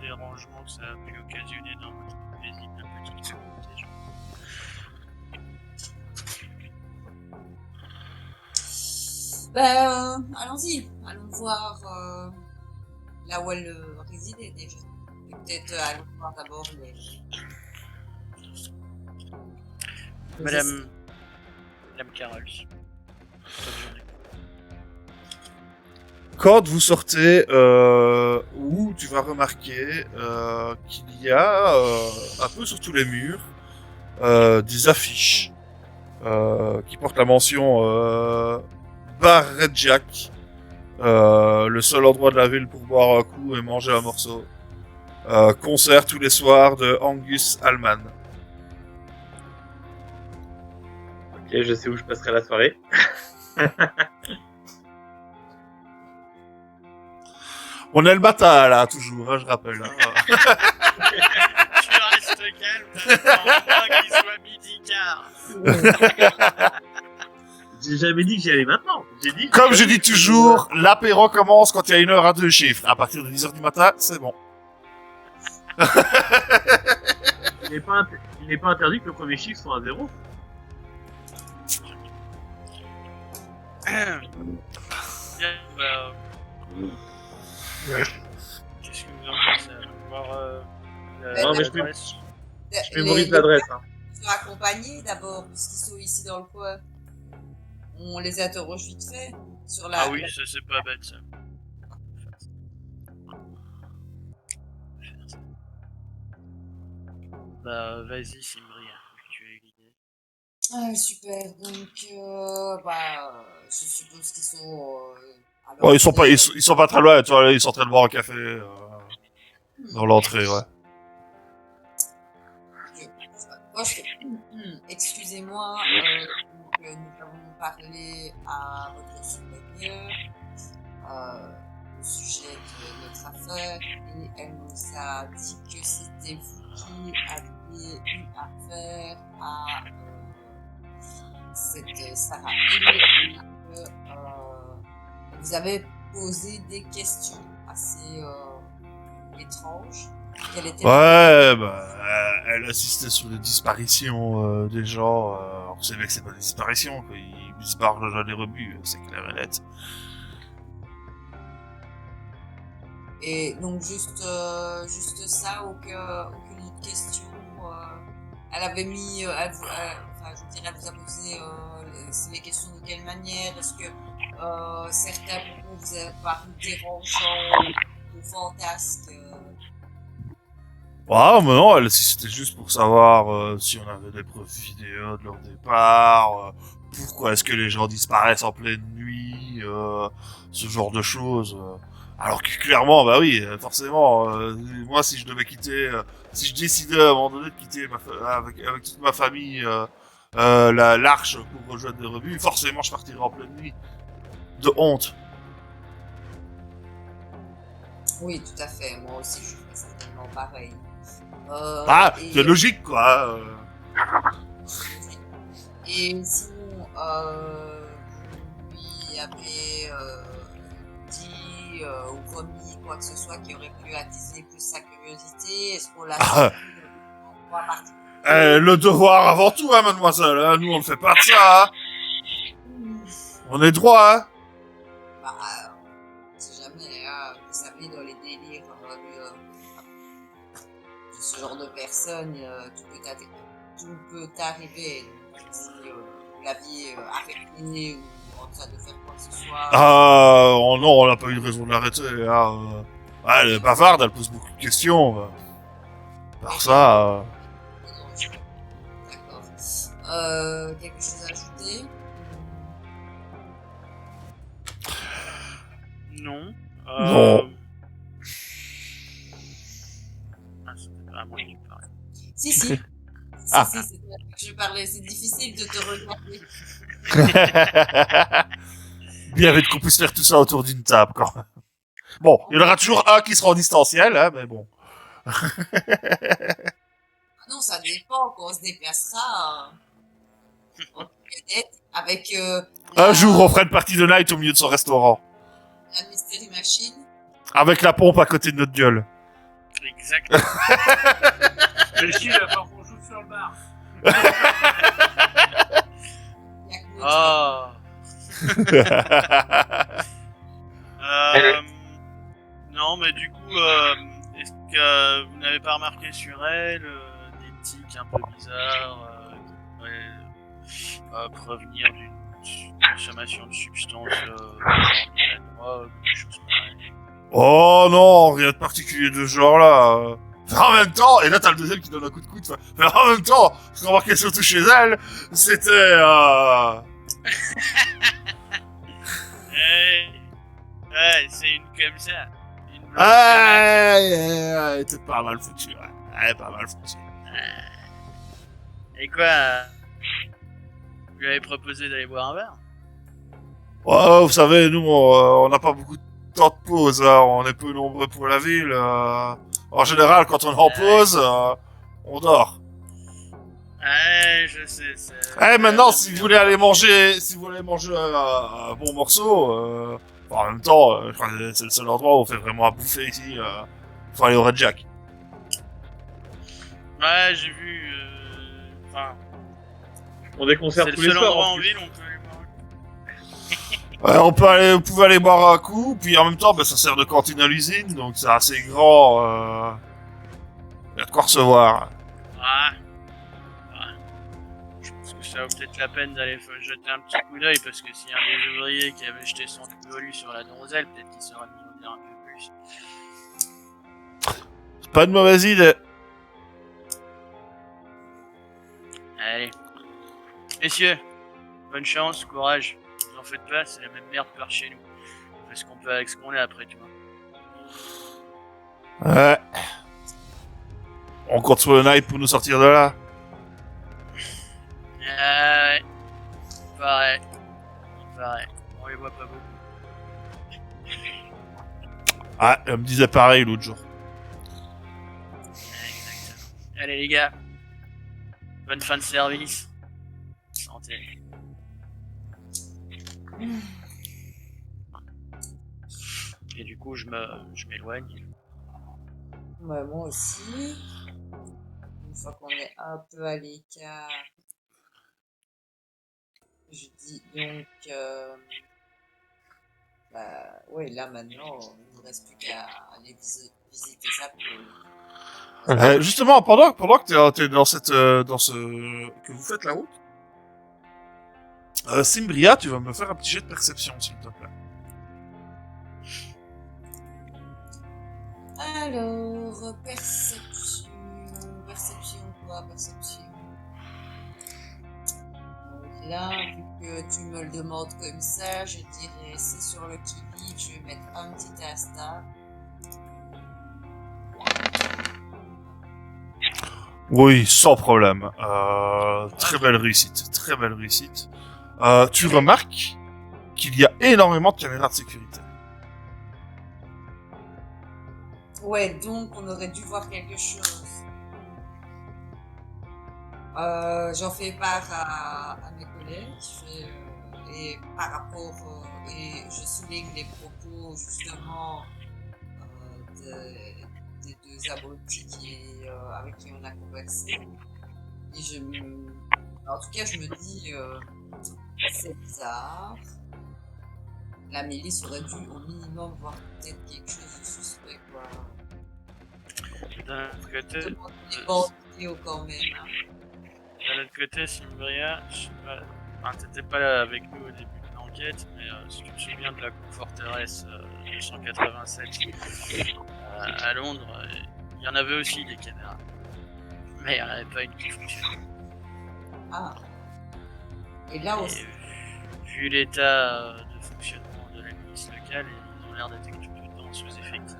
dérangement que ça a pu occasionner dans votre paisible petite communauté. Allons-y. Allons voir là où elle résidait déjà. Et peut-être allons voir d'abord les... Madame Carols. Bonne journée. Quand vous sortez, où tu vas remarquer qu'il y a un peu sur tous les murs des affiches qui portent la mention Bar Red Jack, le seul endroit de la ville pour boire un coup et manger un morceau. Concert tous les soirs de Angus Allman. Ok, je sais où je passerai la soirée. On est le matin là, toujours, hein, je rappelle. Hein. Tu restes calme, t'attends pas qu'il soit midi quart. J'ai jamais dit que j'y allais maintenant. J'ai dit. Comme je dis toujours, l'apéro commence quand il y a 1 heure à 2 chiffres. À partir de 10h du matin, c'est bon. Il n'est pas interdit que le premier chiffre soit un 0. Bien, bah... Qu'est-ce que vous en pensez? Voir Non, mais l'adresse. Je mémorise l'adresse. Hein. Ils sont accompagnés d'abord, puisqu'ils sont ici dans le coin. On les interroge vite fait sur la... Ah oui, ça c'est pas bête ça. Bah vas-y Simbri, tu es guidé. Ah, super, donc je suppose qu'ils sont... Oh, ils sont pas très loin, tu vois, ils sont en train de boire un café dans l'entrée, ouais. Excusez-moi, nous avons parlé à votre supérieur au sujet de notre affaire et elle nous a dit que c'était vous qui aviez eu affaire à cette Sarah Hill et que vous avez posé des questions assez étranges. Ouais, elle assistait sur les disparitions des gens. On savait que c'est pas des disparitions, quoi. Ils disparaissent dans les rebuts, c'est clair et net. Et donc juste ça, aucune autre question. Elle avait mis, elle vous a posé les questions de quelle manière. Est-ce que certains mots vous avez paru dérangeants ou fantasques? Ah, mais non, si c'était juste pour savoir si on avait des preuves vidéo de leur départ, pourquoi est-ce que les gens disparaissent en pleine nuit, ce genre de choses. Alors que clairement, bah oui, forcément, moi si je devais quitter, si je décidais à un moment donné de quitter avec toute ma famille l'arche pour rejoindre des rebuts, forcément je partirais en pleine nuit. De honte. Oui, tout à fait. Moi aussi, je ferais certainement pareil. C'est logique, quoi. Et sinon, vous lui avez dit ou remis quoi que ce soit qui aurait pu attiser plus sa curiosité? Est-ce qu'on l'a le devoir avant tout, hein, mademoiselle. Hein. Nous, on ne fait pas de ça. Hein. On est droit, hein. Bah, on sait jamais, hein. Vous savez, dans les délires de ce genre de personnes, tout peut arriver. Donc, si vous l'aviez arrêté ou en train de faire quoi que ce soit... Oh non, on n'a pas eu de raison de l'arrêter. Hein. Elle est bavarde, elle pose beaucoup de questions. Par ça... D'accord. Quelque chose à ajouter? Non. Non. à moi qui parle. Si, si. Ah. Si, c'est toi que je parlais. C'est difficile de te regarder. Bien vite qu'on puisse faire tout ça autour d'une table, quand même. Bon, il y en aura toujours un qui sera en distanciel, hein, mais bon. Non, ça dépend. Quand on se déplacera en camionnette avec Un jour, on fera une partie de night au milieu de son restaurant. la Mystery Machine. Avec la pompe à côté de notre gueule. Exactement. Le chien, il va falloir qu'on joue sur le bar. Il y a que nous Oh. Non, mais du coup, est-ce que vous n'avez pas remarqué sur elle des tics un peu bizarres qui pourraient provenir d'une consommation de substances, genre de la drogue, ou des choses pareilles? Oh non, rien de particulier de ce genre-là. En même temps, et là t'as le deuxième qui donne un coup de coude. Mais en même temps, ce qu'on remarquait surtout chez elle, c'était... Ouais, c'est une comme ça. Une blanche elle était pas mal foutue, ouais. Elle est pas mal foutue. tomate. Et quoi vous lui avez proposé d'aller boire un verre? Ouais, vous savez, nous, on n'a pas beaucoup de temps de pause, hein. On est peu nombreux pour la ville. En général, quand on est en pause, on dort. Ouais, je sais, c'est... Eh, maintenant, si vous voulez aller manger, un bon morceau, en même temps, je crois que c'est le seul endroit où on fait vraiment à bouffer ici. Faut aller au Red Jack. Ouais, j'ai vu... Enfin, On déconcerte c'est le tous les seul soirs. endroit en en plus. ville où on peut aller boire. Ouais, vous pouvez aller boire un coup, puis en même temps, ça sert de cantine à l'usine, donc c'est assez grand. Il y a de quoi recevoir. Ah. Je pense que ça vaut peut-être la peine d'aller jeter un petit coup d'œil, parce que s'il y a un des ouvriers qui avait jeté son dévolu sur la donzelle, peut-être qu'il saura nous en dire un peu plus. C'est pas une mauvaise idée. Allez. Messieurs, bonne chance, courage. Vous en faites pas, c'est la même merde par chez nous. On fait ce qu'on peut avec ce qu'on a après, tu vois. Ouais. On compte sur le night pour nous sortir de là. Ouais. Pareil. On les voit pas beaucoup. Ah, elle me disait pareil l'autre jour. Exactement. Allez les gars. Bonne fin de service. Santé. Et du coup, je m'éloigne. Ouais, moi aussi. Une fois qu'on est un peu à l'écart, je dis donc, ouais, là maintenant, il ne reste plus qu'à aller visiter sa peau. Justement, pendant que t'es dans que vous faites la route, Cimbria, tu vas me faire un petit jet de perception, s'il te plaît. Alors, perception. Donc là, vu que tu me le demandes comme ça, je dirais c'est sur le qui-vive, je vais mettre un petit instant. Oui, sans problème. Très belle réussite. Tu remarques qu'il y a énormément de caméras de sécurité. Ouais, donc on aurait dû voir quelque chose. J'en fais part à mes collègues et par rapport et je souligne les propos justement des deux abrutis avec qui on a conversé. Et en tout cas, je me dis c'est bizarre. La milice aurait dû au minimum voir peut-être quelque chose de suspect, quoi. D'un autre côté, Les bandes quand même. Hein. d'un autre côté, Cimbria, je sais pas, enfin, t'étais pas là avec nous au début de l'enquête, mais si tu te souviens de la forteresse 287 à Londres, il y en avait aussi des caméras. Mais il n'y en avait pas une qui fonctionnait. Ah. Et là Et aussi. vu l'état de fonctionnement de la milice locale, ils ont l'air d'être tout le temps sous-effectifs.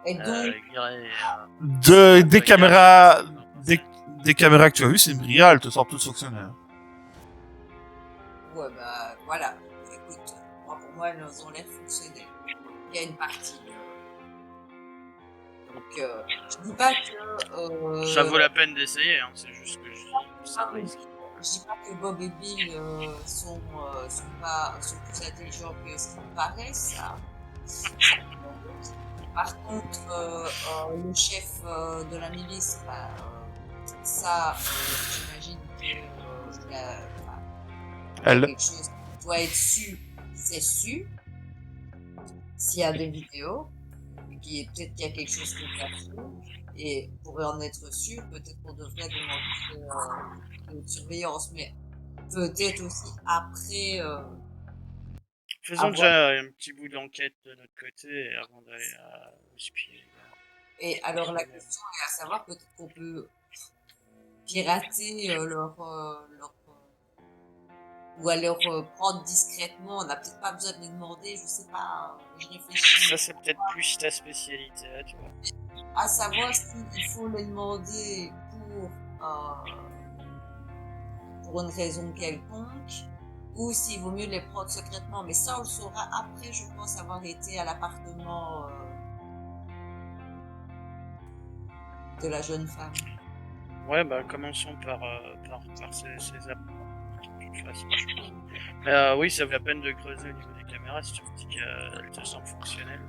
Et donc, il irait, Des caméras, des caméras que tu as vues, c'est Myria, elles te semblent toutes fonctionnelles. ouais, bah, voilà. Écoute, moi, pour moi, elles ont l'air fonctionnelles. Il y a une partie. Donc, je dis pas que. ça vaut la peine d'essayer, hein, c'est juste que c'est un risque. Je dis pas que Bob et Bill sont plus intelligents que ce qu'ils paraissent. Ça. Par contre, le chef de la milice, bah, ça, j'imagine que Elle, quelque chose qui doit être su, c'est su. S'il y a des vidéos, et puis peut-être qu'il y a quelque chose qui est caché, et pour en être sûr, peut-être qu'on devrait demander de surveillance, mais peut-être aussi après. Faisons déjà un petit bout d'enquête de notre côté avant d'aller espier. Et alors la question est à savoir, peut-être qu'on peut pirater ou aller prendre discrètement. On n'a peut-être pas besoin de les demander, je sais pas, je réfléchis. Ça c'est peut-être plus ta spécialité, là, tu vois. À savoir s'il faut les demander pour une raison quelconque, ou s'il vaut mieux les prendre secrètement. Mais ça, on le saura après, je pense, avoir été à l'appartement de la jeune femme. Ouais, bah commençons par ces apports. De toute façon, je pense. Mais oui, ça vaut la peine de creuser au niveau des caméras si tu me dis qu'elles te semblent fonctionnelles.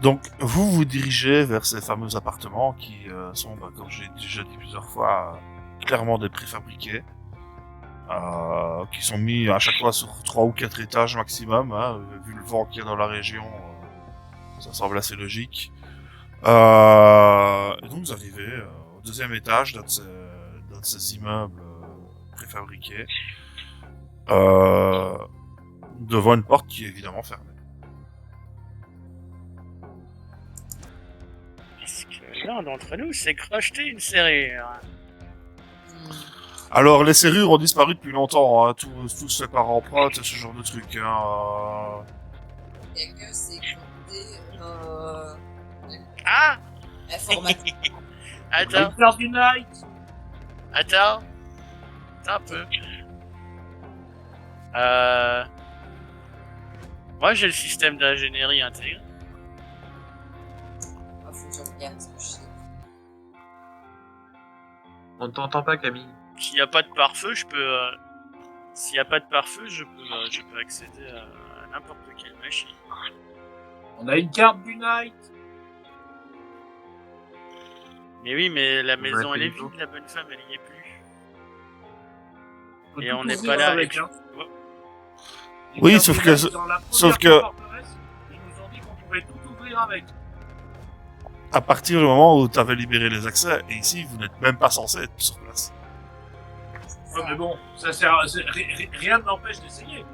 Donc, vous vous dirigez vers ces fameux appartements qui sont, bah, comme j'ai déjà dit plusieurs fois, clairement des préfabriqués, qui sont mis à chaque fois sur 3 ou 4 étages maximum, hein, vu le vent qu'il y a dans la région, ça semble assez logique. Et donc vous arrivez au 2e étage d'un de ces immeubles préfabriqués, devant une porte qui est évidemment fermée. Est-ce que l'un d'entre nous s'est crocheté une serrure? Alors, les serrures ont disparu depuis longtemps, hein, tout se fait par empreinte et ce genre de trucs. Hein. Il y a que c'est côté Ah informatique. Attends, Victor du Night. attends un peu. Moi j'ai le système d'ingénierie intégré. Faut que je regarde ce que je sais. On ne t'entend pas, Camille. S'il n'y a pas de pare-feu, je peux. S'il n'y a pas de pare-feu, je peux accéder à n'importe quelle machine. On a une carte du Night. Mais oui, mais la maison fait elle est du tour. vide, la bonne femme elle y est plus. Faut Et tout on n'est ouvrir pas là avec, hein. Oui, Victor sauf du que- Night, dans la sauf première que- forteresse, ils nous ont dit qu'on pouvait tout ouvrir avec. À partir du moment où tu avais libéré les accès, et ici, vous n'êtes même pas censé être sur place. Ouais, mais bon, ça sert, rien ne n'empêche d'essayer.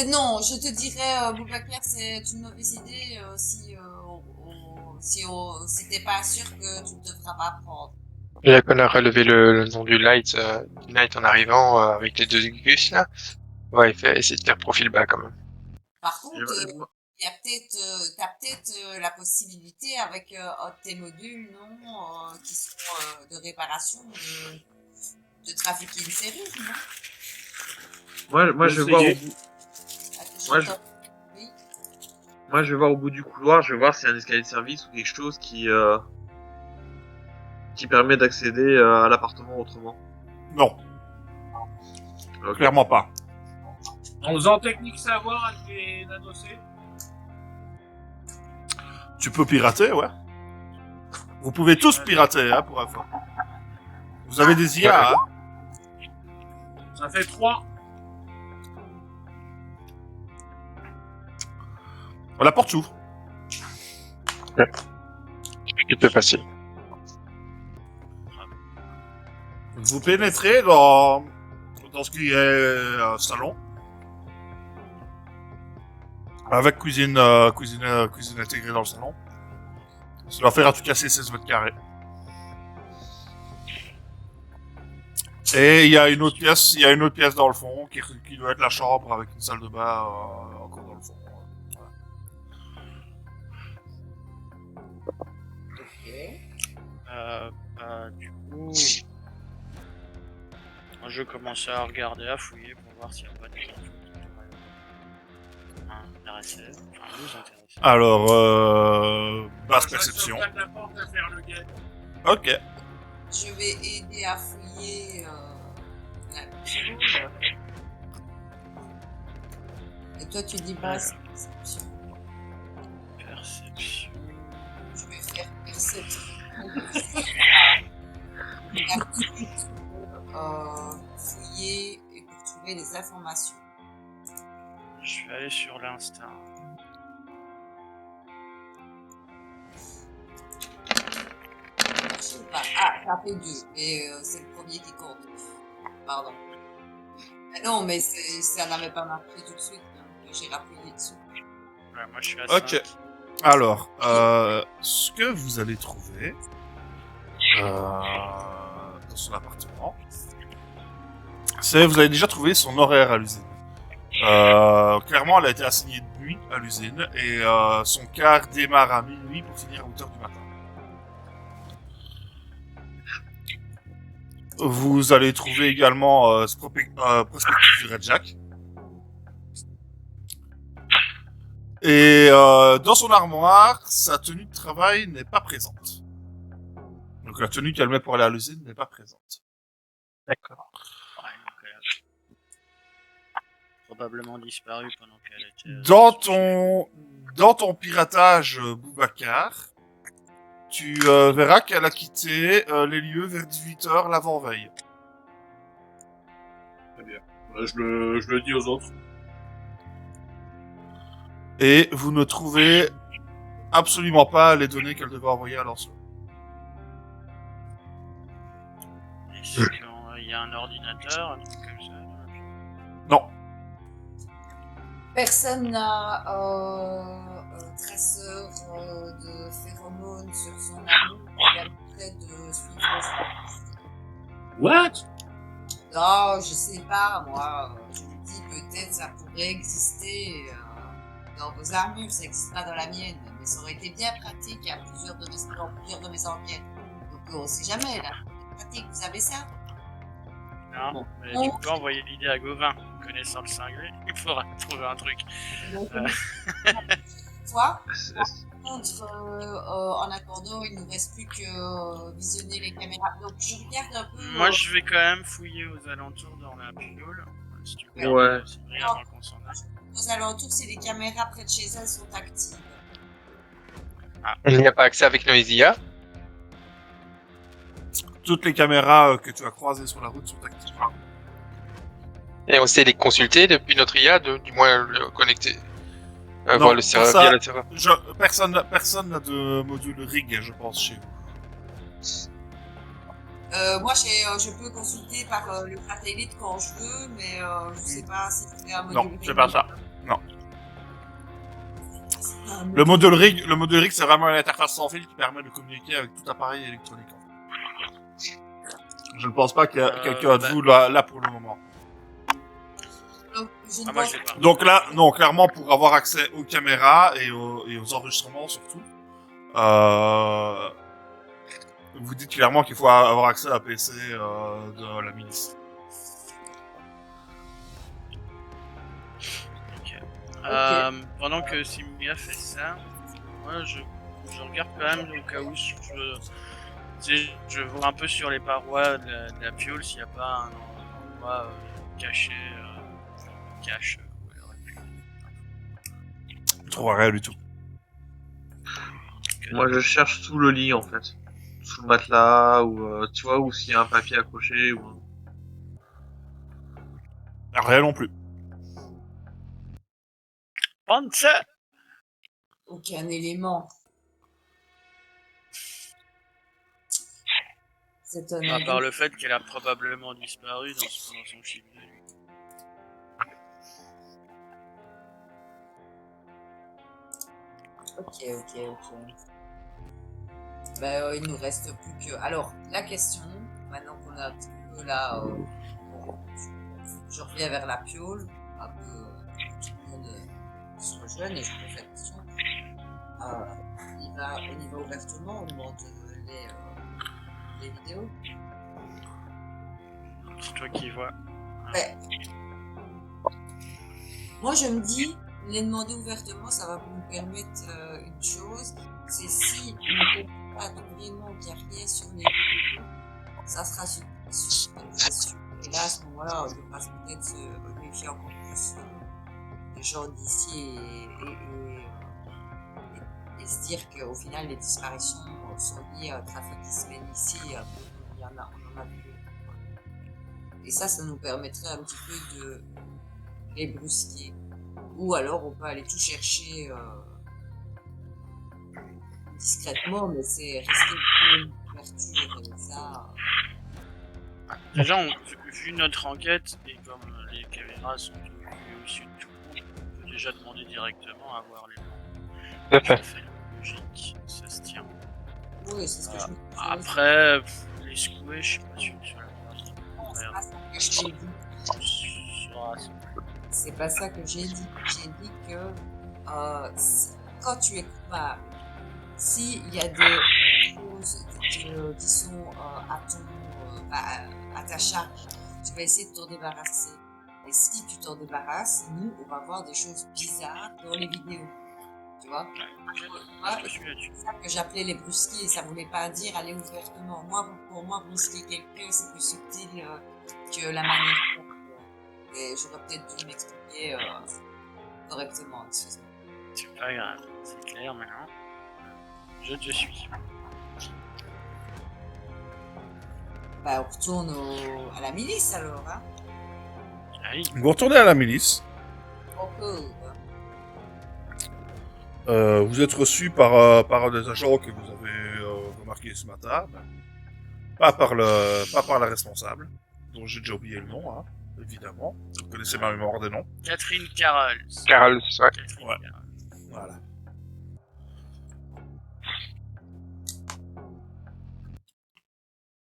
Non, je te dirais, Boubacar, c'est une mauvaise idée si t'es pas sûr que tu ne devras pas prendre. Et là qu'on a relevé le nom du Light en arrivant avec les 2 Gus là. Ouais, c'est de faire profil bas quand même. Par contre, t'as peut-être la possibilité avec un de tes modules, non, qui sont de réparation, de trafiquer une série, non? Moi, je vais voir au bout. Moi, je- Oui. Moi, je vais voir au bout du couloir. Je vais voir s'il y a un escalier de service ou quelque chose qui permet d'accéder à l'appartement autrement. Non, Ok. clairement pas. En faisant technique savoir avec les nanocés. Tu peux pirater, ouais. Vous pouvez tous pirater, hein, pour info. Vous avez des IA, hein. Ça fait 3. La porte s'ouvre. C'était facile. Vous pénétrez dans ce qui est un salon. Avec cuisine intégrée dans le salon. Ça doit faire en tout cas 16 mètres carrés. Et il y a une autre pièce dans le fond qui doit être la chambre avec une salle de bain encore dans le fond. Ok. Du coup, moi, je commence à regarder, à fouiller pour voir s'il n'y a pas des gens qui pourraient m'intéresser, enfin nous intéresser. Alors, basse Je reste perception. près de la porte à faire le guet. Ok. Je vais aider à fouiller la piole. Et toi, tu dis basse perception. Perception. Je vais faire perception. Fouiller et pour trouver des informations. Je vais aller sur l'instinct. Je sais pas. Ah, ça fait 2. Et c'est le premier qui compte. Pardon. Ah non, mais ça n'avait pas marché tout de suite. Donc j'ai rappuyé dessus. Ouais, moi je suis à Ok. 5. Alors, ce que vous allez trouver dans son appartement, c'est vous avez déjà trouvé son horaire à l'usine. Clairement, elle a été assignée de nuit à l'usine et son quart démarre à minuit pour finir à 8h du matin. Vous allez trouver également ce prospectus du Red Jack. Et dans son armoire, sa tenue de travail n'est pas présente. Donc la tenue qu'elle met pour aller à l'usine n'est pas présente. D'accord. Ouais, donc elle a probablement disparu pendant qu'elle était... Dans ton piratage, Boubacar, tu verras qu'elle a quitté les lieux vers 18h l'avant-veille. Très bien. Je le dis aux autres. Et vous ne trouvez absolument pas les données qu'elle devait envoyer à Lancelot. Est-ce qu'il y a un ordinateur, un truc comme ça Non. Personne n'a traceur de phéromones sur son ami qui permettrait de suivre ça. What? Non, je sais pas, moi. Je me dis peut-être ça pourrait exister dans vos armures, ça n'existe pas dans la mienne. Mais ça aurait été bien pratique dans plusieurs de mes enquêtes. Donc on sait jamais, là. Pratique, vous avez ça? Non, Bon. mais tu peux envoyer l'idée à Gauvin. Connaissant le cinglé, il faudra trouver un truc. Toi, par contre, en attendant, il ne nous reste plus que visionner les caméras. Donc je regarde un peu. Moi, je vais quand même fouiller aux alentours dans la piole. Si tu veux, Ouais. c'est vrai avant qu'on s'en aille. Aux alentours, si les caméras près de chez elles sont actives. Il n'y a pas accès avec nos IA. Toutes les caméras que tu as croisées sur la route sont actives. Et on sait les consulter depuis notre IA, du moins le connecter. Non, Voir le pour serveur, ça- via le serveur. Personne n'a de module RIG, je pense, chez vous. Moi, je peux consulter par le satellite quand je veux, mais je sais pas si c'est un module. Non, c'est pas ça. Non. Un Le module RIG, c'est vraiment une interface sans fil qui permet de communiquer avec tout appareil électronique. Je ne pense pas qu'il y a quelqu'un de vous là pour le moment. Donc, je ne Ah, moi, pense je l'ai pas. Donc là, non, clairement, pour avoir accès aux caméras et aux enregistrements surtout, vous dites clairement qu'il faut avoir accès à la PC de la milice. Pendant que Simia fait ça, moi je regarde quand même au cas où tu sais, je vois un peu sur les parois de la piole s'il n'y a pas un endroit caché, cache. Tu ne trouveras rien du tout. Moi, je cherche sous le lit, en fait. Sous le matelas, ou tu vois, ou s'il y a un papier accroché, ou... Rien non plus. Panza! aucun élément. C'est un À part le fait qu'elle a probablement disparu dans son chiffre de nuit. Ok. Ben, il nous reste plus que... Alors, la question, maintenant qu'on a un petit peu peu là, je reviens vers la piole, un peu, tout le monde se rejoigne et je pose la question. On y va ouvertement, on demande les vidéos. C'est toi qui vois. Ouais. Moi, je me dis, les demander ouvertement, ça va nous permettre une chose, c'est si on ne comprend pas vraiment qu'il n'y a rien sur les vidéos, ça sera super. Et là, à ce moment-là, on devra peut-être se méfier encore plus des gens d'ici et se dire qu'au final, les disparitions sont liées au trafic qui se mène ici. On en a vu. Et ça nous permettrait un petit peu de les brusquer. Ou alors, on peut aller tout chercher discrètement, mais c'est rester une ouverture et ça. Déjà, vu notre enquête, et comme les caméras sont au sud de tout le monde, on peut déjà demander directement à voir les plans. Tout à fait. Ça fait logique, ça se tient. Oui, c'est ce que je me disais. Après, les secouer, je suis pas sûr que ce soit la meilleure Non, c'est pas ça que j'ai dit. C'est pas ça que j'ai dit. J'ai dit que quand tu es coupable, s'il y a des choses qui sont à ta charge, tu vas essayer de t'en débarrasser. Et si tu t'en débarrasses, nous, on va voir des choses bizarres dans les vidéos. Tu vois? Je suis là-dessus. C'est ça que j'appelais les brusquer. Ça voulait pas dire aller ouvertement. Pour moi, brusquer quelqu'un, c'est plus subtil que la manière. Et j'aurais peut-être dû m'expliquer correctement. Excuse-moi. C'est pas grave, c'est clair maintenant. Je te suis. Bah, on retourne à la milice alors, hein. Allez, Vous retournez à la milice. Ok. Vous êtes reçu par un des agents que vous avez remarqué ce matin. Pas par la responsable, dont j'ai déjà oublié le nom, hein, évidemment. Vous connaissez ma mémoire des noms. Catherine Carroll. Carole, ouais. Catherine Ouais. Carroll. Voilà.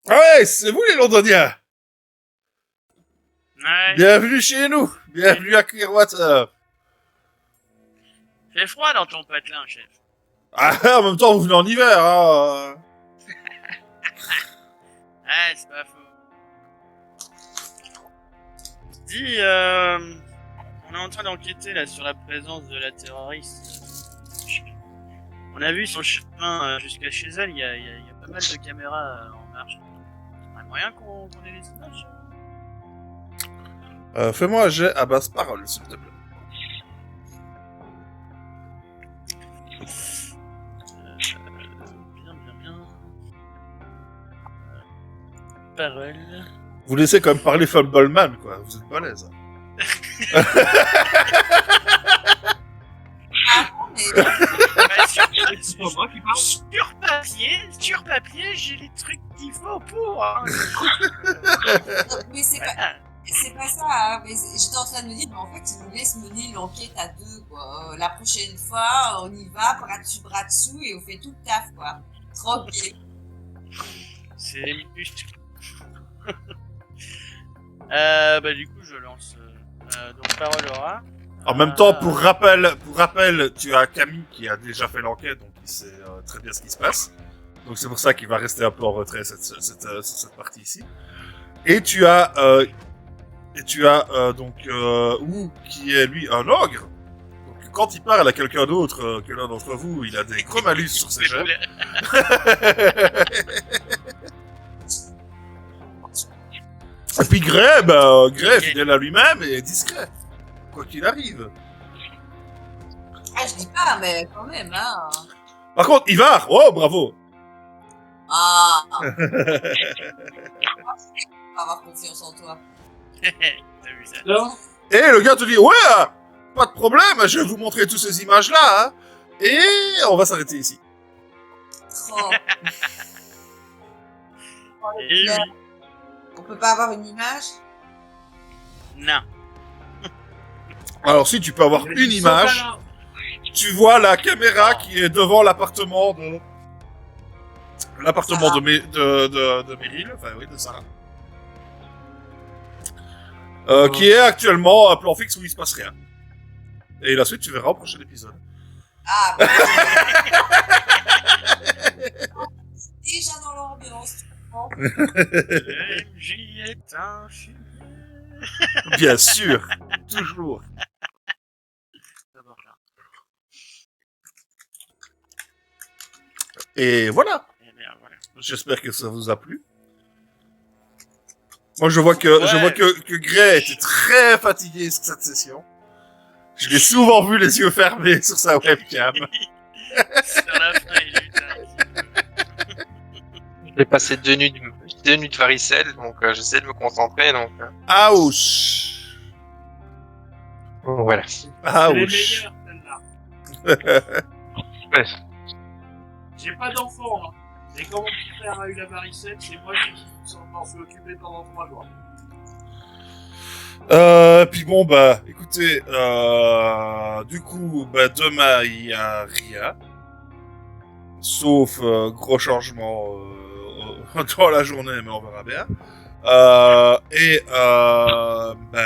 Ah ouais, c'est vous les Londoniens. Ouais, Bienvenue chez nous. Bienvenue à Clearwater. fait froid dans ton patelin, chef. Ah, en même temps, vous venez en hiver, hein. Ouais, c'est pas faux. Dis, on est en train d'enquêter là sur la présence de la terroriste. On a vu sur le chemin jusqu'à chez elle, il y a pas mal de caméras en marche. Il y a moyen qu'on ait les images. Fais-moi un jet à basse parole, s'il te plaît. Bien. Parole. Vous laissez quand même parler Fumbleman, quoi. Vous êtes balèze. C'est pas moi qui parle. Sur papier, j'ai les trucs qu'il faut pour. Hein. Mais c'est pas ça, hein. Mais j'étais en train de me dire, mais en fait, ils nous laissent mener l'enquête à deux, quoi. La prochaine fois, on y va, bras dessus, bras dessous, et on fait tout le taf, quoi. Tranquille. C'est les muscles. Bah du coup, je lance. Donc parole aura. En même temps, pour rappel, tu as Camille qui a déjà fait l'enquête, donc il sait très bien ce qui se passe. Donc c'est pour ça qu'il va rester un peu en retrait cette partie ici. Et tu as donc Wu qui est lui un ogre. Donc quand il parle à quelqu'un d'autre que l'un d'entre vous, il a des gros malus sur ses jets. Et puis Greb, fidèle à lui-même et discret, quoi qu'il arrive. Ah, je dis pas, mais quand même, hein. Par contre, Ivar, oh bravo. Ah. On va avoir confiance en toi. T'as vu ça? Non. Et le gars te dit, ouais, pas de problème, je vais vous montrer toutes ces images-là, hein, et on va s'arrêter ici. Trop. Et oui. On peut pas avoir une image? Non. Alors si tu peux avoir une image, tu vois la caméra qui est devant l'appartement de Meryl, enfin oui, de Sarah. Qui est actuellement un plan fixe où il se passe rien. Et la suite, tu verras au prochain épisode. Ah, bah, déjà dans l'ambiance. Tu comprends. MJ est un chien. Bien sûr, toujours. D'abord là. Et voilà. Eh bien, voilà. J'espère que ça vous a plu. Moi, je vois que Gray était très fatigué sur cette session. Je l'ai souvent vu les yeux fermés sur sa webcam. Sur la fin, il a eu J'ai passé 2 nuits de varicelle, donc j'essaie de me concentrer, donc Ouch. voilà. C'est les Ouch. meilleurs, celle-là. Ouais. J'ai pas d'enfant, hein. Et quand mon petit frère a eu la varicelle, c'est moi qui m'en suis occupé pendant 3 jours. Puis bon, bah, écoutez, du coup, bah, demain, il y a rien. Sauf, gros changement, dans la journée, mais on verra bien. Bah,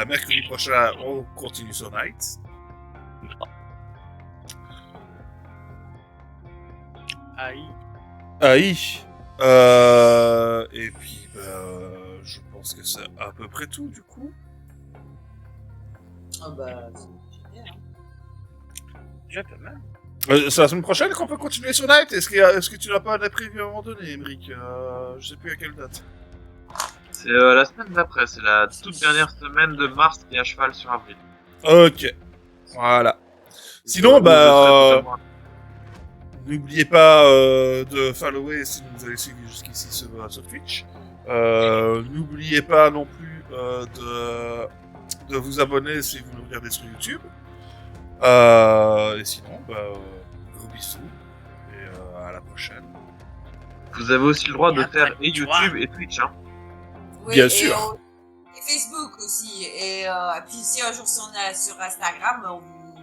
mercredi prochain, on continue sur Night. Aïe. Aïe. Et puis, bah, je pense que c'est à peu près tout, du coup. Ah bah, c'est bien. Déjà pas mal. C'est la semaine prochaine qu'on peut continuer sur Night. Est-ce que tu n'as pas un imprévu à un moment donné, Emmerich? Je sais plus à quelle date. C'est la semaine d'après, c'est la toute dernière semaine de mars qui est à cheval sur avril. Ok. Voilà. Sinon, Je serai totalement- n'oubliez pas de follower si vous avez suivi jusqu'ici sur Twitch. N'oubliez pas non plus de vous abonner si vous nous regardez sur YouTube. Et sinon, gros bisous. Et à la prochaine. Vous avez aussi le droit de Et après, faire et tu YouTube et Twitch, hein. Oui, Bien et sûr. et Facebook aussi. Et puis si un jour on est sur Instagram, on vous...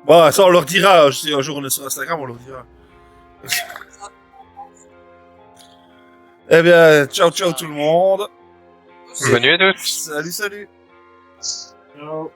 Bon, ça on leur dira. Si un jour on est sur Instagram, on leur dira. Eh bien, ciao ciao tout le monde. Bonne nuit à tous. Salut salut. Ciao.